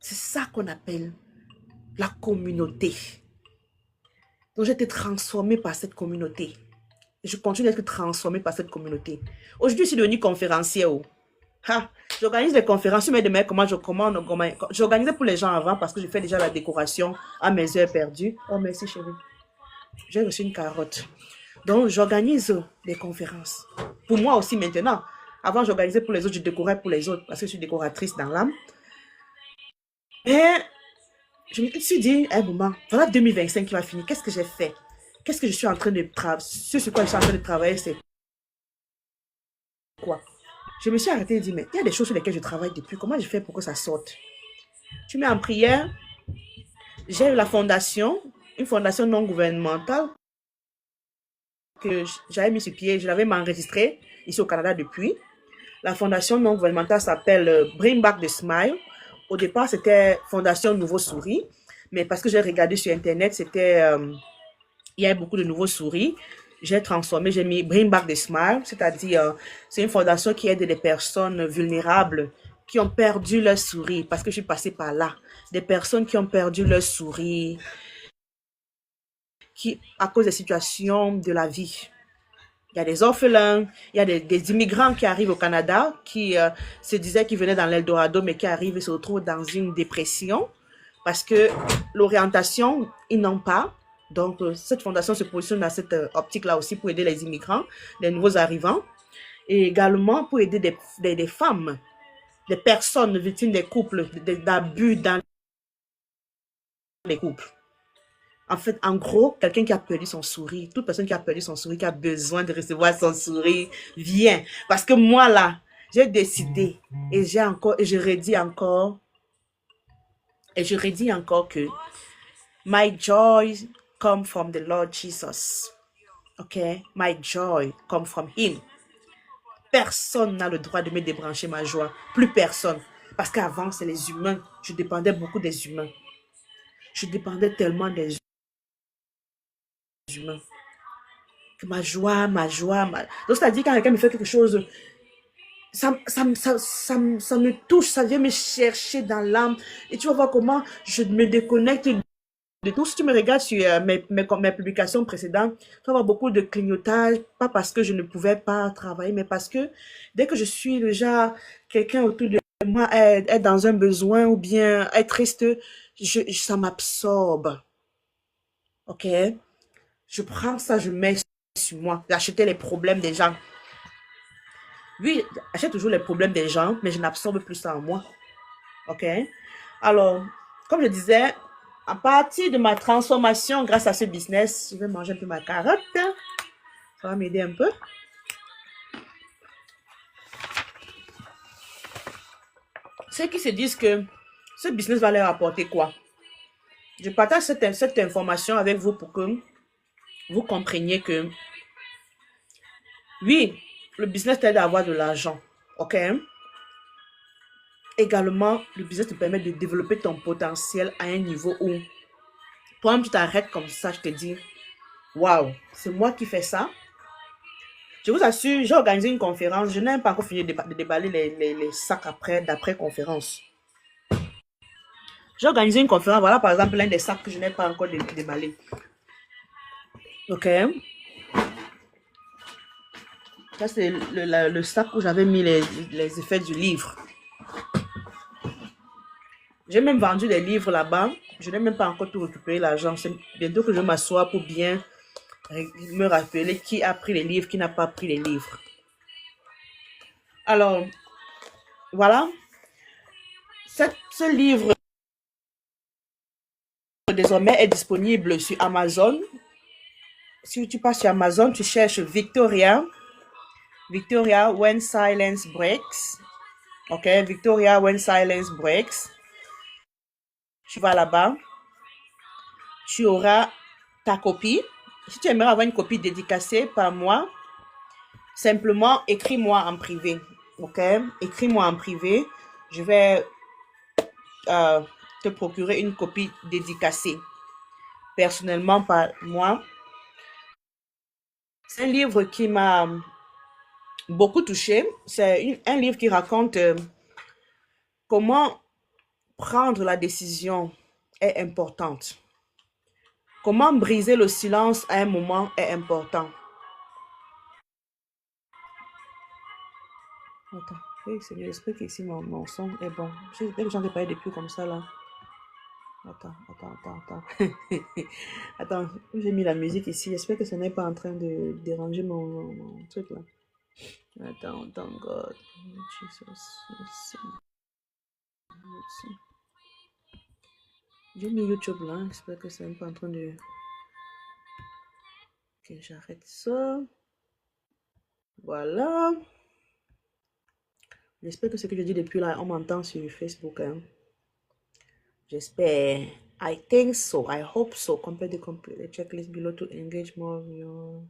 C'est ça qu'on appelle la communauté. Donc, j'ai été transformée par cette communauté. Et je continue d'être transformée par cette communauté. Aujourd'hui, je suis devenue conférencière. J'organise des conférences. J'organisais pour les gens avant parce que je fais déjà la décoration à mes heures perdues. Oh, merci chérie. J'ai reçu une carotte. Donc, j'organise des conférences. Pour moi aussi maintenant. Avant, j'organisais pour les autres, je décorais pour les autres parce que je suis décoratrice dans l'âme. Et je me suis dit, un moment, voilà 2025 qui va finir. Qu'est-ce que j'ai fait? Qu'est-ce que je suis en train de travailler? Sur quoi je suis en train de travailler, c'est quoi? Je me suis arrêtée et dit, mais il y a des choses sur lesquelles je travaille depuis. Comment je fais pour que ça sorte? Tu mets en prière. J'ai la fondation, une fondation non gouvernementale que j'avais mis sur pied. Je l'avais enregistrée ici au Canada depuis. La fondation non gouvernementale s'appelle Bring Back the Smile. Au départ, c'était Fondation Nouveau Souris, mais parce que j'ai regardé sur Internet, il y avait beaucoup de nouveaux souris. J'ai transformé, j'ai mis Bring Back the Smile, c'est-à-dire c'est une fondation qui aide les personnes vulnérables qui ont perdu leur souris, parce que je suis passée par là. Des personnes qui ont perdu leur souris, qui, à cause des situations de la vie. Il y a des orphelins, il y a des immigrants qui arrivent au Canada, qui se disaient qu'ils venaient dans l'Eldorado, mais qui arrivent et se retrouvent dans une dépression parce que l'orientation, ils n'ont pas. Donc, cette fondation se positionne dans cette optique-là aussi pour aider les immigrants, les nouveaux arrivants, et également pour aider des femmes, des personnes victimes des couples, d'abus dans les couples. En fait, en gros, quelqu'un qui a perdu son souris, toute personne qui a perdu son souris, qui a besoin de recevoir son souris, vient. Parce que moi, là, j'ai décidé et je redis encore, que my joy come from the Lord Jesus. OK? My joy come from him. Personne n'a le droit de me débrancher ma joie. Plus personne. Parce qu'avant, c'est les humains. Je dépendais beaucoup des humains. Je dépendais tellement des humains. Que ma joie. Donc, c'est-à-dire quand quelqu'un me fait quelque chose, ça me touche, ça vient me chercher dans l'âme. Et tu vas voir comment je me déconnecte de tout. Si tu me regardes sur mes publications précédentes, tu vas voir beaucoup de clignotage, pas parce que je ne pouvais pas travailler, mais parce que dès que je suis déjà quelqu'un autour de moi est dans un besoin ou bien est triste, ça m'absorbe. OK? Je prends ça, je mets sur moi. J'achetais les problèmes des gens. Oui, j'achète toujours les problèmes des gens, mais je n'absorbe plus ça en moi. OK? Alors, comme je disais, à partir de ma transformation grâce à ce business, je vais manger un peu ma carotte. Ça va m'aider un peu. Ceux qui se disent que ce business va leur apporter quoi? Je partage cette information avec vous pour que vous compreniez que oui, le business t'aide à avoir de l'argent. OK? Également, le business te permet de développer ton potentiel à un niveau où toi-même tu t'arrêtes comme ça, je te dis, waouh, c'est moi qui fais ça. Je vous assure, j'ai organisé une conférence. Je n'ai même pas encore fini de déballer les sacs d'après conférence. J'ai organisé une conférence. Voilà, par exemple, l'un des sacs que je n'ai pas encore déballé. OK. Ça, c'est le sac où j'avais mis les effets du livre. J'ai même vendu des livres là-bas. Je n'ai même pas encore tout récupéré l'argent. C'est bientôt que je m'assois pour bien me rappeler qui a pris les livres, qui n'a pas pris les livres. Alors, voilà. Ce livre désormais est disponible sur Amazon. Si tu passes sur Amazon, tu cherches Victoria When Silence Breaks. OK, Victoria When Silence Breaks. Tu vas là-bas. Tu auras ta copie. Si tu aimerais avoir une copie dédicacée par moi, simplement écris-moi en privé. OK, écris-moi en privé. Je vais te procurer une copie dédicacée personnellement par moi. C'est un livre qui m'a beaucoup touché. C'est un livre qui raconte comment prendre la décision est importante. Comment briser le silence à un moment est important. Attends, oui, c'est j'espère qu'ici mon son est bon. J'ai des gens qui parlent depuis comme ça là. Attends. Attends, j'ai mis la musique ici. J'espère que ce n'est pas en train de déranger mon truc là. Attends, God. Jesus. J'ai mis YouTube là. J'espère que ce n'est pas en train de... Ok, j'arrête ça. Voilà. J'espère que ce que je dis depuis là, on m'entend sur Facebook. Hein. J'espère. I think so. I hope so. Complete the checklist below to engage more of your...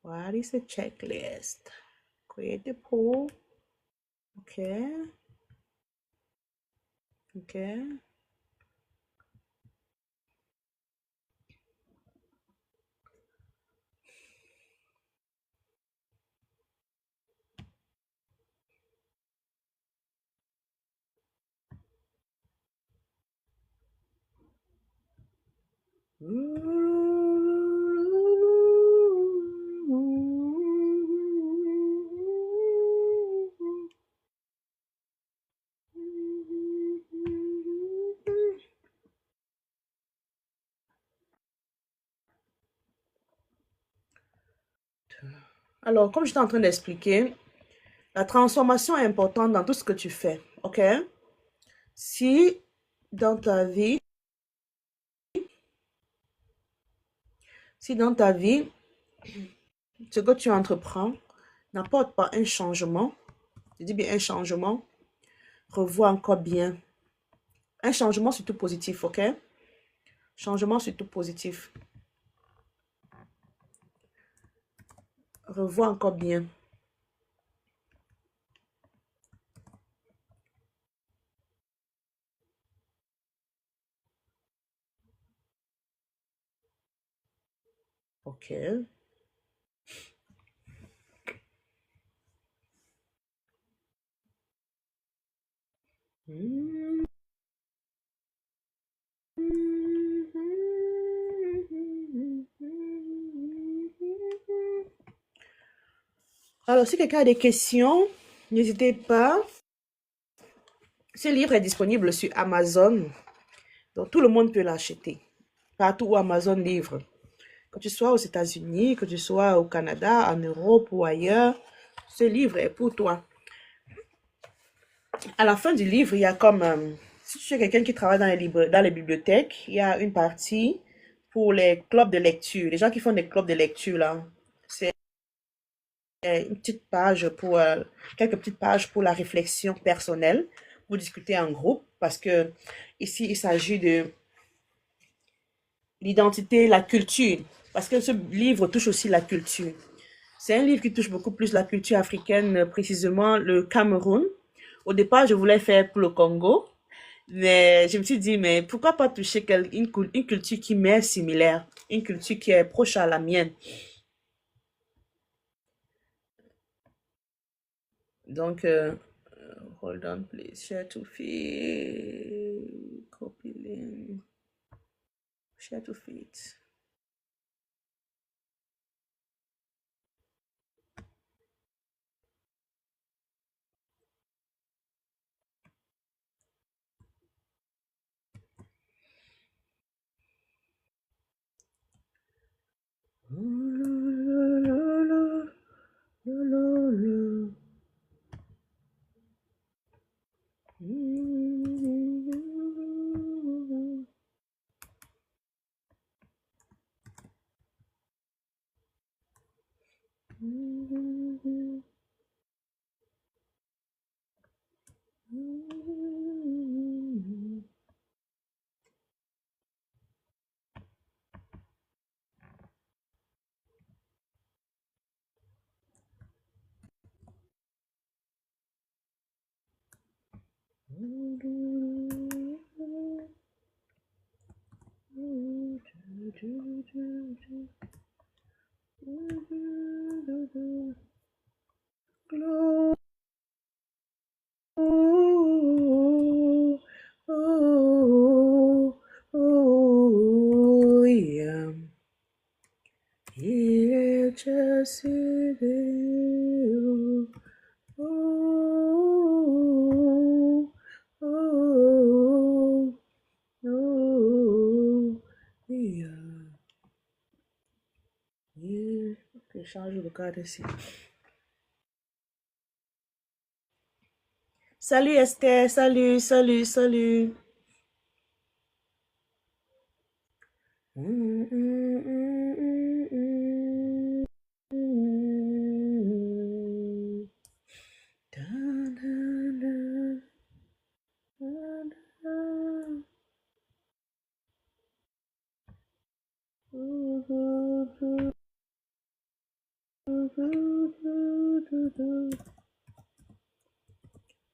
What is the checklist? Create a poll. Ok, ok. Alors, comme j'étais en train d'expliquer, la transformation est importante dans tout ce que tu fais, ok? Si dans ta vie, si dans ta vie, ce que tu entreprends n'apporte pas un changement, je dis bien un changement, revois encore bien. Un changement surtout positif, ok? Changement surtout positif. Revois encore bien. Ok. Alors, si quelqu'un a des questions, n'hésitez pas. Ce livre est disponible sur Amazon. Donc, tout le monde peut l'acheter. Partout où Amazon livre. Que tu sois aux États-Unis, que tu sois au Canada, en Europe ou ailleurs, ce livre est pour toi. À la fin du livre, il y a comme... si tu es quelqu'un qui travaille dans les bibliothèques, il y a une partie pour les clubs de lecture. Les gens qui font des clubs de lecture, là. C'est une petite page pour... quelques petites pages pour la réflexion personnelle. Vous discutez en groupe parce que ici, il s'agit de l'identité, la culture. Parce que ce livre touche aussi la culture. C'est un livre qui touche beaucoup plus la culture africaine, précisément le Cameroun. Au départ, je voulais faire pour le Congo, mais je me suis dit, mais pourquoi pas toucher une culture qui m'est similaire, une culture qui est proche à la mienne. Donc, hold on, please. Share to feed. Copy link. Share to feed. Glory. Oh, oh, oh, yeah. Yeah, just you. Oh, oh, oh, yeah. Yeah. Ok, change le cadre ici. Salut Esther, salut, salut, salut. Mm, mm, mm, mm, mm. Da, da, da, da, da. Do, do, do, do, do, do, do.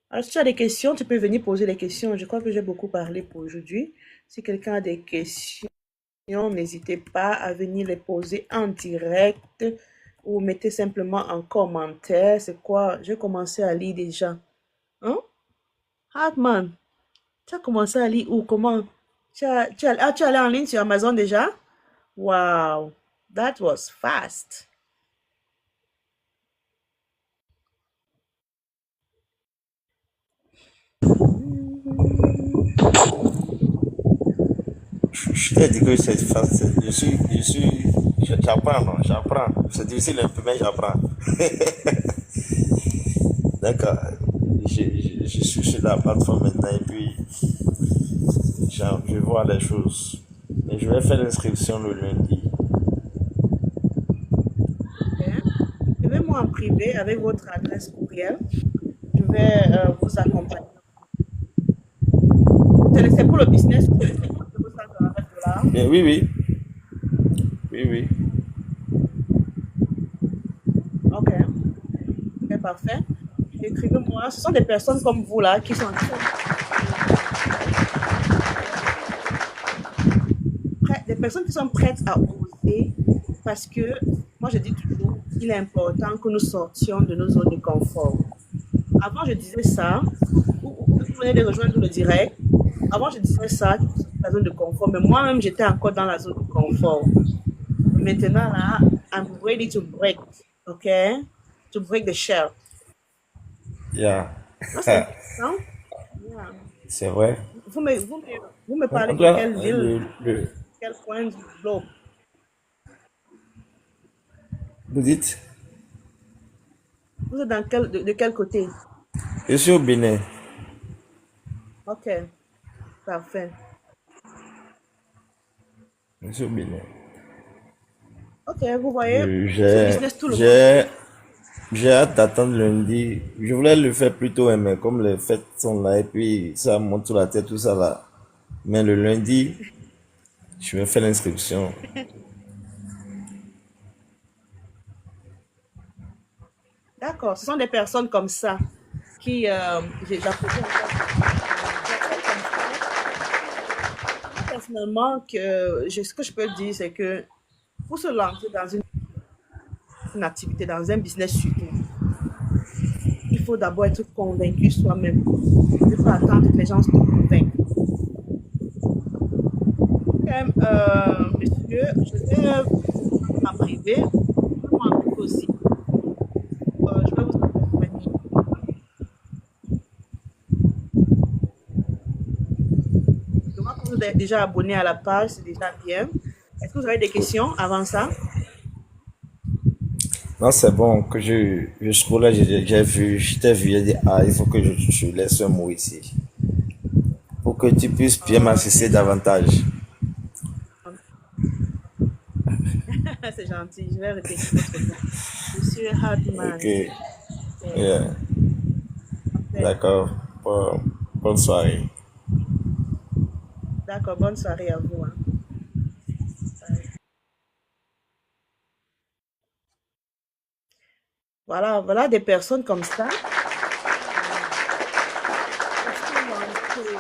Alors, si tu as des questions, tu peux venir poser les questions. Je crois que j'ai beaucoup parlé pour aujourd'hui. Si quelqu'un a des questions, n'hésitez pas à venir les poser en direct ou mettez simplement en commentaire. C'est quoi? J'ai commencé à lire déjà. Hein? Hartman, tu as commencé à lire où? Comment? Tu es allé en ligne sur Amazon déjà? Wow, that was fast. Je t'ai dit que c'est facile. J'apprends, non, j'apprends. C'est difficile un peu, mais j'apprends. D'accord. Je suis sur la plateforme maintenant et puis je vois les choses. Et je vais faire l'inscription le lundi. Ok. Suivez-moi en privé avec votre adresse courriel. Je vais vous accompagner. C'est pour le business ou c'est pour le 149 $? Mais oui, oui, oui, oui. Ok, c'est parfait. Écrivez-moi. Ce sont des personnes comme vous là qui sont des personnes qui sont prêtes à oser parce que moi je dis toujours, il est important que nous sortions de nos zones de confort. Avant je disais ça, vous venez de rejoindre le direct. Avant je disais ça, la zone de confort, mais moi-même j'étais encore dans la zone de confort. Maintenant là, I'm ready to break, ok? To break the shell. Yeah. Non, c'est important. Yeah. C'est vrai. Vous me En parlez tout de cas, quelle ville, quel coin du globe? vous dites, Vous êtes de quel côté? je suis au Bénin. Ok, parfait. Je suis au Bénin. Ok, vous voyez, Je- ce J'ai, business, tout le monde. j'ai, j'ai hâte d'attendre lundi. Je voulais le faire plus tôt, hein, mais comme les fêtes sont là et puis ça monte sur la tête, tout ça là. Mais le lundi, je vais faire l'inscription. D'accord, ce sont des personnes comme ça qui, j'applaudis encore. Des personnes comme ça, moi, personnellement, ce que je peux dire, c'est que pour se lancer dans une activité, dans un business surtout, il faut d'abord être convaincu soi-même. Il ne faut pas attendre que les gens se convainquent. Ok, monsieur, je vais en privé, moi en privé aussi. Je vais vous accompagner. Je vois que vous êtes déjà abonné à la page, c'est déjà bien. Est-ce que vous avez des questions avant ça? Non, c'est bon que je scrollais, j'ai vu, je t'ai vu, j'ai dit, ah, il faut que je laisse un mot ici. Pour que tu puisses bien C'est m'assister davantage. c'est gentil. Je vais répéter votre nom. Monsieur Ok, Hartman. yeah. Parfait. D'accord. Bonne soirée. D'accord, bonne soirée à vous, hein. Bye. Voilà, voilà des personnes comme ça qui se lancent.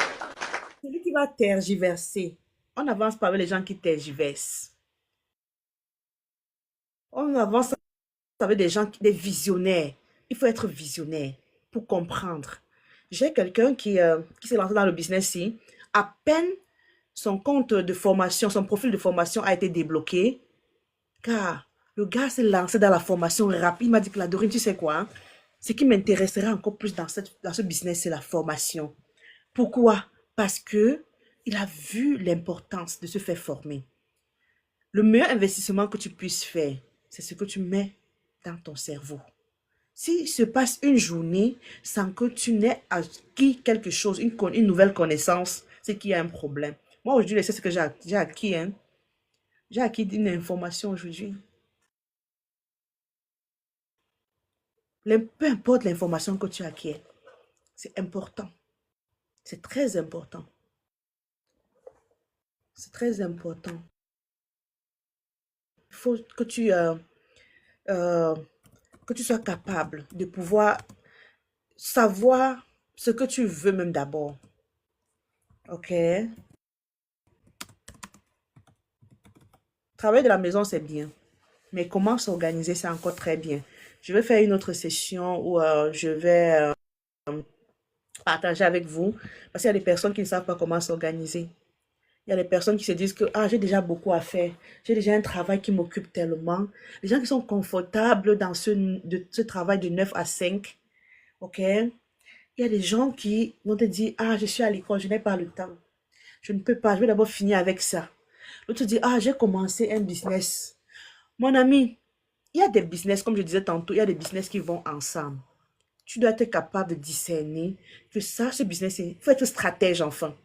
Celui qui va tergiverser. On n'avance pas avec les gens qui tergiversent. On avance avec des gens, des visionnaires. Il faut être visionnaire pour comprendre. J'ai quelqu'un qui s'est lancé dans le business ici. À peine son compte de formation, son profil de formation a été débloqué, car le gars s'est lancé dans la formation rapide. Il m'a dit que la Dorine, tu sais quoi, hein? Ce qui m'intéresserait encore plus dans ce business, c'est la formation. Pourquoi? Parce que il a vu l'importance de se faire former. Le meilleur investissement que tu puisses faire, c'est ce que tu mets dans ton cerveau. S'il se passe une journée sans que tu n'aies acquis quelque chose, une nouvelle connaissance, c'est qu'il y a un problème. Moi, aujourd'hui, c'est ce que j'ai acquis, hein. J'ai acquis une information aujourd'hui. Peu importe l'information que tu acquiers, c'est important. C'est très important. C'est très important. Il faut euh, que tu sois capable de pouvoir savoir ce que tu veux même d'abord. OK? Travailler de la maison, c'est bien. Mais comment s'organiser, c'est encore très bien. Je vais faire une autre session où je vais partager avec vous. Parce qu'il y a des personnes qui ne savent pas comment s'organiser. Il y a des personnes qui se disent que j'ai déjà beaucoup à faire. J'ai déjà un travail qui m'occupe tellement. Les gens qui sont confortables dans ce travail de 9 à 5. OK? Il y a des gens qui vont te dire, je suis à l'école, je n'ai pas le temps. Je ne peux pas, je vais d'abord finir avec ça. L'autre dit, j'ai commencé un business. Mon ami, il y a des business, comme je disais tantôt, il y a des business qui vont ensemble. Tu dois être capable de discerner que ce business, il faut être stratège, enfin.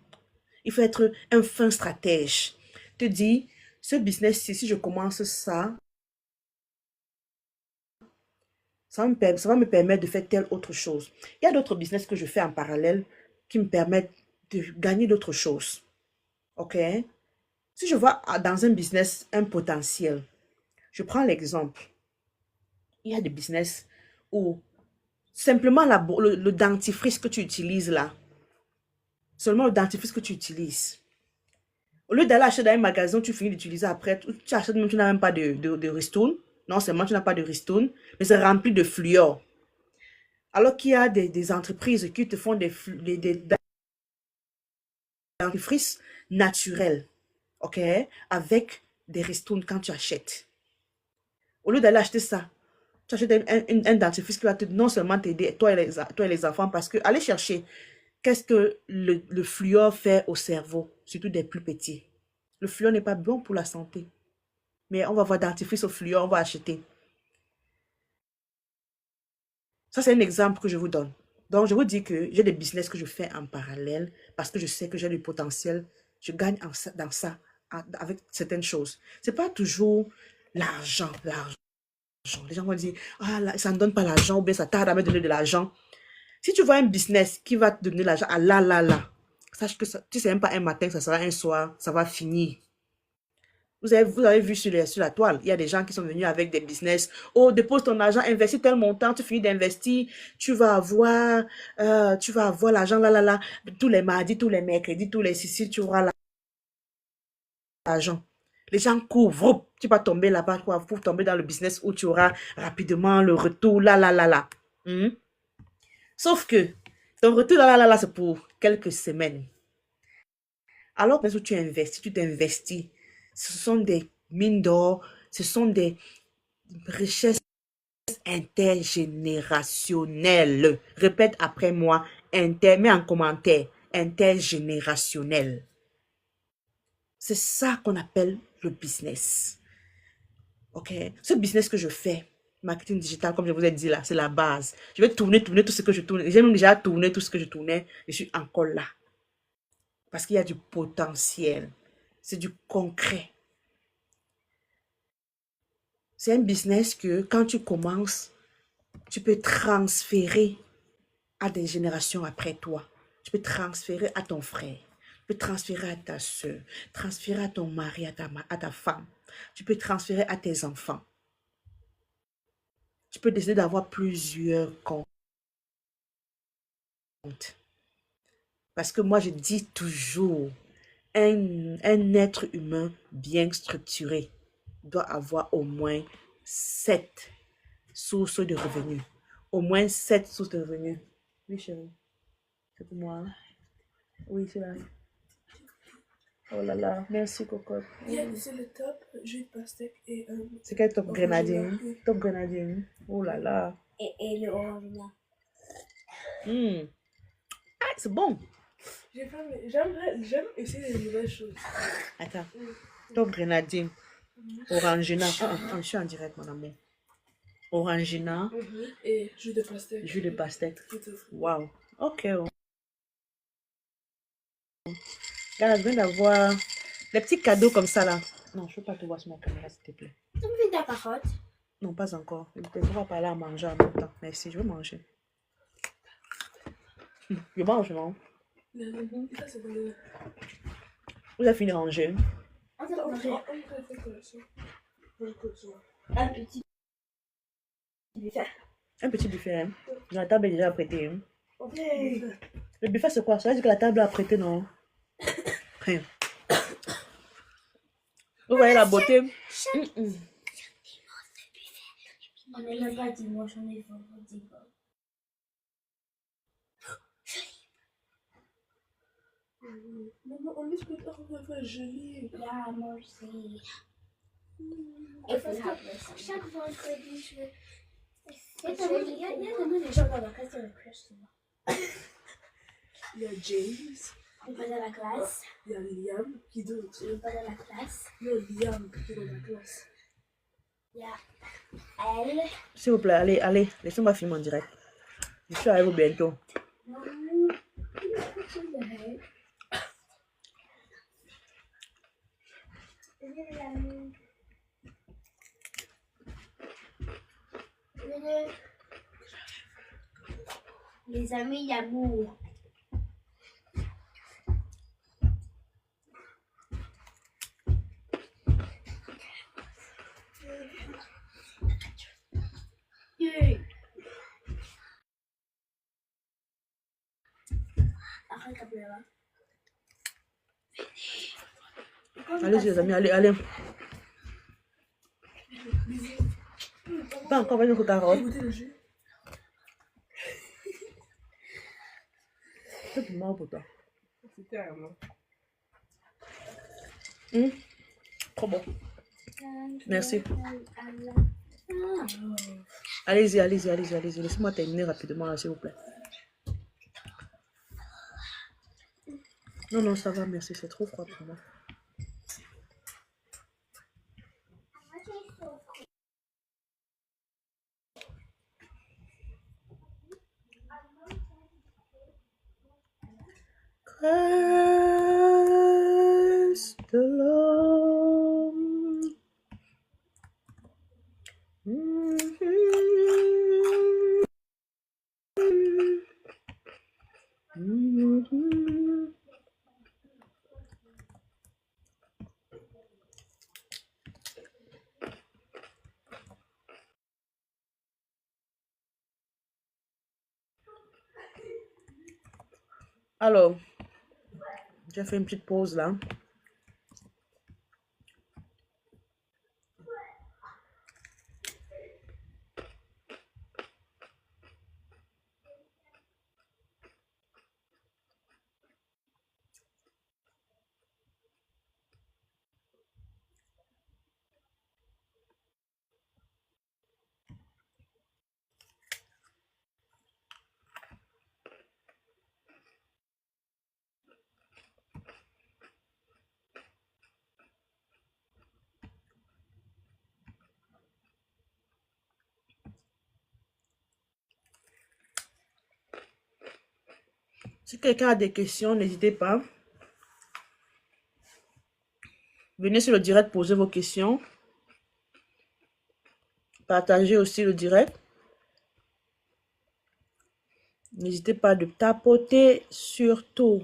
Il faut être un fin stratège. Te dis, ce business, si je commence ça, ça va me permettre de faire telle autre chose. Il y a d'autres business que je fais en parallèle qui me permettent de gagner d'autres choses. OK? Si je vois dans un business un potentiel, je prends l'exemple. Il y a des business où simplement le dentifrice que tu utilises là, seulement le dentifrice que tu utilises. Au lieu d'aller acheter dans un magasin, tu finis d'utiliser après, tu achètes même, tu n'as même pas de ristourne. Non seulement tu n'as pas de ristourne, mais c'est rempli de fluor. Alors qu'il y a des entreprises qui te font des dentifrices naturels, OK, avec des ristournes quand tu achètes. Au lieu d'aller acheter ça, tu achètes un dentifrice qui va non seulement t'aider, toi et les enfants, parce que allez chercher qu'est-ce que le fluor fait au cerveau, surtout des plus petits. Le fluor n'est pas bon pour la santé. Mais on va voir dentifrice au fluor, on va acheter. Ça, c'est un exemple que je vous donne. Donc, je vous dis que j'ai des business que je fais en parallèle parce que je sais que j'ai du potentiel. Je gagne dans ça avec certaines choses. Ce n'est pas toujours l'argent. Les gens vont dire, ça ne donne pas l'argent ou bien ça tarde à me donner de l'argent. Si tu vois un business qui va te donner l'argent, sache que tu ne sais même pas un matin, ça sera un soir, ça va finir. Vous avez vu sur la toile, il y a des gens qui sont venus avec des business. Dépose ton argent, investis tel montant, tu finis d'investir, tu vas avoir l'argent là. Tous les mardis, tous les mercredis, tous les six, tu auras l'argent. Les gens courent, tu vas tomber là-bas pour tomber dans le business où tu auras rapidement le retour là. Sauf que ton retour là, c'est pour quelques semaines. Alors que tu investis, tu t'investis. Ce sont des mines d'or, ce sont des richesses intergénérationnelles. Répète après moi, mets en commentaire, intergénérationnel. C'est ça qu'on appelle le business. OK? Ce business que je fais, marketing digital, comme je vous ai dit là, c'est la base. Je vais tourner tout ce que je tourne. J'ai même déjà tourné tout ce que je tournais. Je suis encore là. Parce qu'il y a du potentiel. C'est du concret. C'est un business que quand tu commences, tu peux transférer à des générations après toi. Tu peux transférer à ton frère. Tu peux transférer à ta soeur. Transférer à ton mari, à ta femme. Tu peux transférer à tes enfants. Tu peux décider d'avoir plusieurs comptes. Parce que moi, je dis toujours, un être humain bien structuré doit avoir au moins 7 sources de revenus. Au moins 7 sources de revenus. Oui, chérie. C'est pour moi. Oui, c'est là. Oh là là, merci cocotte. C'est le top, jus de pastèque et c'est quel top grenadine? Top grenadine. Oh là là. Et le orangina. C'est bon. J'aime essayer des nouvelles choses. Attends. Top grenadine. Orangina. Je suis en direct, mon amour. Orangina. Et jus de pastèque. Jus de pastèque. Wow. Ok. Là, je viens d'avoir les petits cadeaux comme ça là. Non, je ne veux pas te voir sur ma caméra, s'il te plaît. Tu me fais ta carotte? Non, pas encore. On va parler à manger en même temps. Merci, je veux manger. Je mange, non? Ça, c'est bon. Vous avez fini de manger? On va manger un petit buffet. Un petit buffet. Hein? La table est déjà prêtée. Hein? Le buffet, c'est quoi? Ça veut dire que la table a prêté, non? Rien. Vous voyez la beauté? On n'est même pas dimanche, on est vendredi. Maman, on laisse plus tard, on va joli. Yeah, moi aussi. Et parce que chaque vendredi, je vais... Il y a des gens dans la classe de la crèche souvent. Il y a James, Il n'est pas dans la classe. il y a Liam, qui d'autre? Il n'est pas dans la classe. Non, Liam, qui est dans la classe. Il y a elle. S'il vous plaît, allez. Laissez-moi filmer en direct. Je suis avec vous bientôt. Les amis d'amour. Arrête, Gabriela. Allez-y, les amis, allez. Pas encore une carotte. Goûtez le jus. C'est pour moi ou pour toi? C'était à moi. Trop bon. Merci. Allez-y. Laissez-moi terminer rapidement, là, s'il vous plaît. Non, ça va, merci. C'est trop froid pour moi. Praise the Lord. Alors, j'ai fait une petite pause là. Si quelqu'un a des questions, n'hésitez pas. Venez sur le direct poser vos questions. Partagez aussi le direct. N'hésitez pas de tapoter surtout.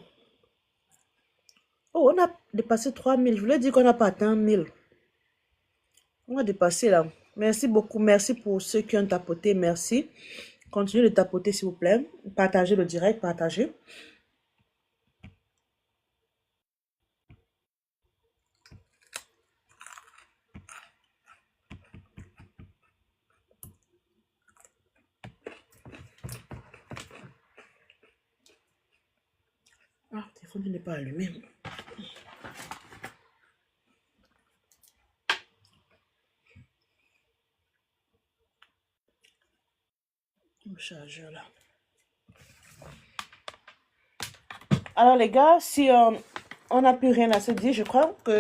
Oh, on a dépassé 3000. Je voulais dire qu'on n'a pas atteint 1000. On a dépassé là. Merci beaucoup. Merci pour ceux qui ont tapoté. Merci. Continuez de tapoter s'il vous plaît. Partagez le direct. Partagez. Ah, le téléphone n'est pas allumé. Le chargeur là. Alors les gars, si on n'a plus rien à se dire, je crois que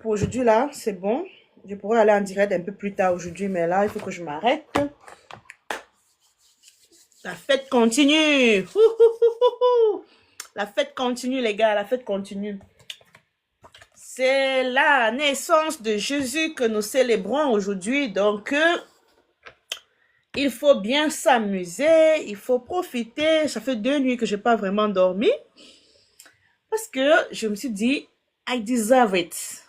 pour aujourd'hui là, c'est bon. Je pourrais aller en direct un peu plus tard aujourd'hui, mais là, il faut que je m'arrête. La fête continue. La fête continue, les gars. La fête continue. C'est la naissance de Jésus que nous célébrons aujourd'hui. Donc, il faut bien s'amuser. Il faut profiter. Ça fait 2 nuits que je n'ai pas vraiment dormi. Parce que je me suis dit, I deserve it.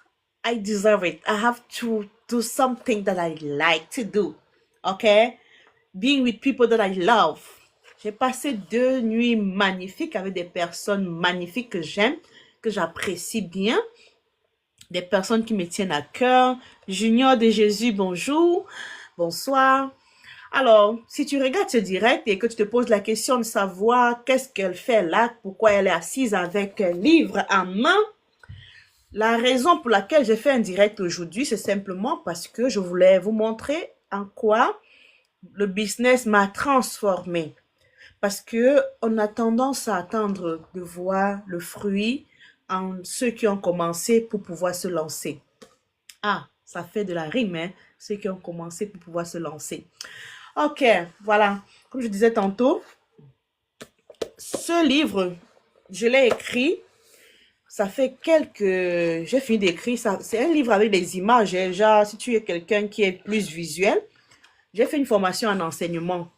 I deserve it. I have to do something that I like to do. Okay? Being with people that I love. J'ai passé 2 nuits magnifiques avec des personnes magnifiques que j'aime, que j'apprécie bien, des personnes qui me tiennent à cœur. Junior de Jésus, bonjour, bonsoir. Alors, si tu regardes ce direct et que tu te poses la question de savoir qu'est-ce qu'elle fait là, pourquoi elle est assise avec un livre en main, la raison pour laquelle j'ai fait un direct aujourd'hui, c'est simplement parce que je voulais vous montrer en quoi le business m'a transformé. Parce que on a tendance à attendre de voir le fruit en ceux qui ont commencé pour pouvoir se lancer. Ah, ça fait de la rime, hein? Ceux qui ont commencé pour pouvoir se lancer. Ok, voilà. Comme je disais tantôt, ce livre, je l'ai écrit. Ça fait quelques... J'ai fini d'écrire. C'est un livre avec des images. Genre, si tu es quelqu'un qui est plus visuel, j'ai fait une formation en enseignement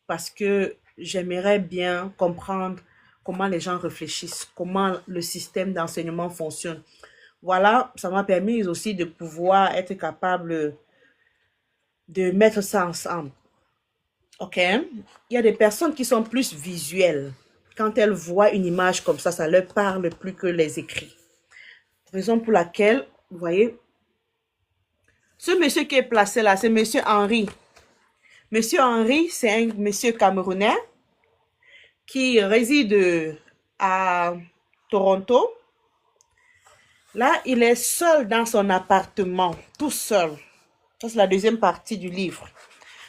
parce que j'aimerais bien comprendre comment les gens réfléchissent, comment le système d'enseignement fonctionne. Voilà, ça m'a permis aussi de pouvoir être capable de mettre ça ensemble. OK? Il y a des personnes qui sont plus visuelles. Quand elles voient une image comme ça leur parle plus que les écrits. Raison pour laquelle, vous voyez, ce monsieur qui est placé là, c'est monsieur Henry. Monsieur Henry, c'est un monsieur camerounais qui réside à Toronto. Là, il est seul dans son appartement, tout seul. Ça, c'est la deuxième partie du livre.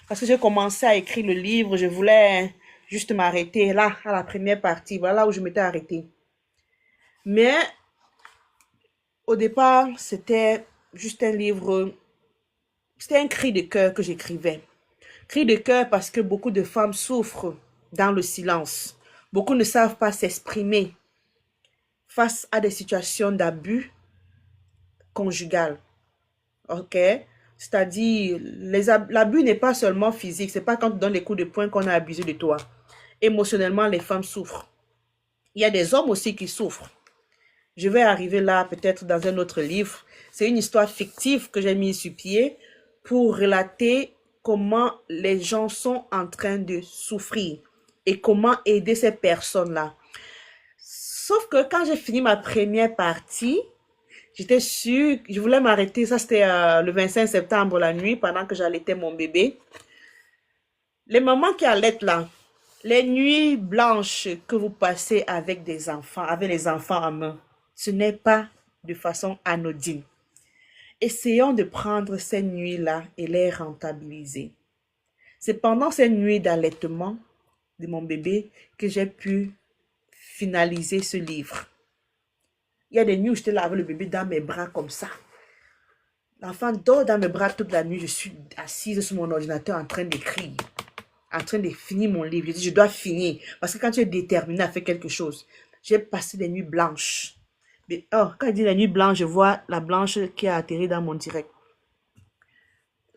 Parce que j'ai commencé à écrire le livre, je voulais juste m'arrêter là, à la première partie. Voilà où je m'étais arrêtée. Mais au départ, c'était juste un livre, c'était un cri de cœur que j'écrivais. Cri de cœur parce que beaucoup de femmes souffrent dans le silence. Beaucoup ne savent pas s'exprimer face à des situations d'abus conjugal. OK? C'est-à-dire, l'abus n'est pas seulement physique. C'est pas quand tu donnes les coups de poing qu'on a abusé de toi. Émotionnellement, les femmes souffrent. Il y a des hommes aussi qui souffrent. Je vais arriver là peut-être dans un autre livre. C'est une histoire fictive que j'ai mise sur pied pour relater comment les gens sont en train de souffrir et comment aider ces personnes-là. Sauf que quand j'ai fini ma première partie, j'étais sûre, je voulais m'arrêter, ça c'était le 25 septembre la nuit pendant que j'allaitais mon bébé. Les mamans qui allaitent là, les nuits blanches que vous passez avec des enfants, avec les enfants en main, ce n'est pas de façon anodine. Essayons de prendre ces nuits-là et les rentabiliser. C'est pendant ces nuits d'allaitement de mon bébé que j'ai pu finaliser ce livre. Il y a des nuits où j'étais là avec le bébé dans mes bras comme ça. L'enfant dort dans mes bras toute la nuit. Je suis assise sur mon ordinateur en train d'écrire, en train de finir mon livre. Je dis, je dois finir. Parce que quand tu es déterminé à faire quelque chose, j'ai passé des nuits blanches. Mais, quand je dis la nuit blanche, je vois la blanche qui a atterri dans mon direct.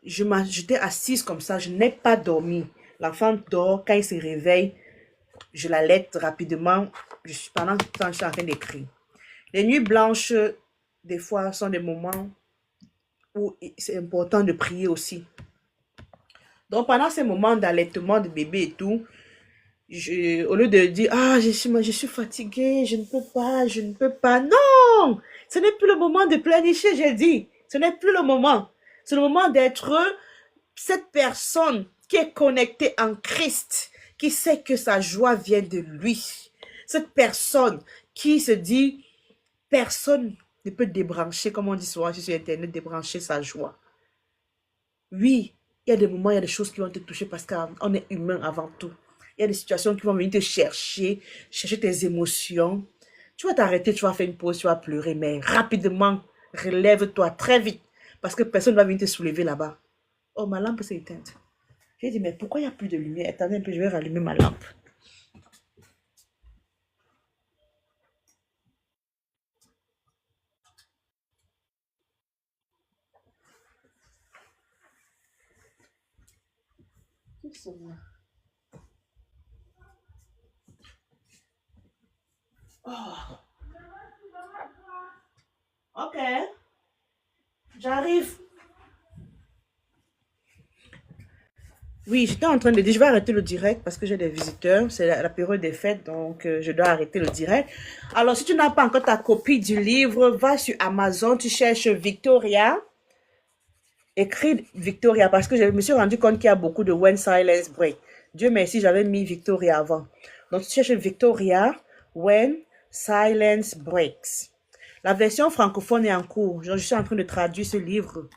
J'étais assise comme ça, je n'ai pas dormi. L'enfant dort, quand il se réveille, je l'allaite rapidement. Pendant que je suis en train d'écrire. Les nuits blanches, des fois, sont des moments où c'est important de prier aussi. Donc, pendant ces moments d'allaitement de bébé et tout, au lieu de dire, je suis fatiguée, je ne peux pas. Non! Ce n'est plus le moment de pleurnicher, j'ai dit. Ce n'est plus le moment. C'est le moment d'être cette personne qui est connectée en Christ, qui sait que sa joie vient de lui. Cette personne qui se dit, personne ne peut débrancher, comme on dit souvent sur Internet, débrancher sa joie. Oui, il y a des moments, il y a des choses qui vont te toucher parce qu'on est humain avant tout. Il y a des situations qui vont venir te chercher tes émotions. Tu vas t'arrêter, tu vas faire une pause, tu vas pleurer, mais rapidement, relève-toi très vite parce que personne ne va venir te soulever là-bas. Oh, ma lampe s'est éteinte. J'ai dit, mais pourquoi il n'y a plus de lumière? Attendez un peu, je vais rallumer ma lampe. Oh. Ok. J'arrive. Oui, j'étais en train de dire, je vais arrêter le direct parce que j'ai des visiteurs. C'est la période des fêtes, donc je dois arrêter le direct. Alors, si tu n'as pas encore ta copie du livre, va sur Amazon, tu cherches Victoria. Écris Victoria parce que je me suis rendu compte qu'il y a beaucoup de When Silence Break. Dieu merci, j'avais mis Victoria avant. Donc, tu cherches Victoria, When Silence Breaks. La version francophone est en cours. Je suis en train de traduire ce livre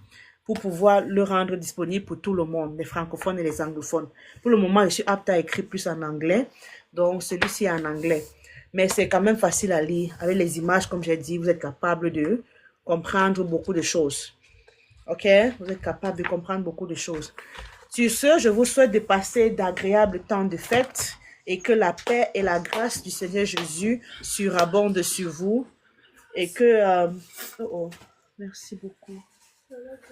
pour pouvoir le rendre disponible pour tout le monde, les francophones et les anglophones. Pour le moment, je suis apte à écrire plus en anglais, donc celui-ci est en anglais. Mais c'est quand même facile à lire. Avec les images, comme j'ai dit, vous êtes capable de comprendre beaucoup de choses. Ok? Vous êtes capable de comprendre beaucoup de choses. Sur ce, je vous souhaite de passer d'agréables temps de fête et que la paix et la grâce du Seigneur Jésus surabondent sur vous et que... merci beaucoup.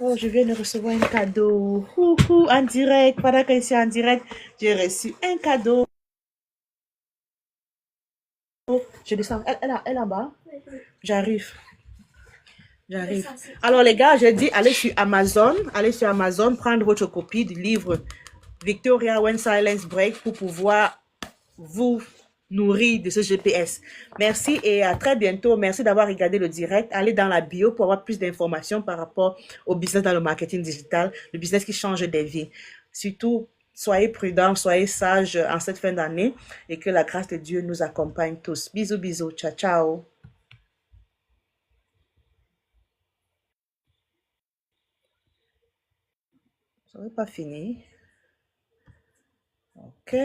Oh, je viens de recevoir un cadeau. En direct, pendant que je suis en direct, j'ai reçu un cadeau. Je descends. Elle est là-bas. J'arrive. J'arrive. Alors, les gars, j'ai dit, allez sur Amazon, prendre votre copie du livre Victoria When Silence Break pour pouvoir vous nourrir de ce GPS. Merci et à très bientôt. Merci d'avoir regardé le direct. Allez dans la bio pour avoir plus d'informations par rapport au business dans le marketing digital, le business qui change des vies. Surtout, soyez prudents, soyez sages en cette fin d'année et que la grâce de Dieu nous accompagne tous. Bisous, bisous. Ciao, ciao. Ça n'est pas fini. OK.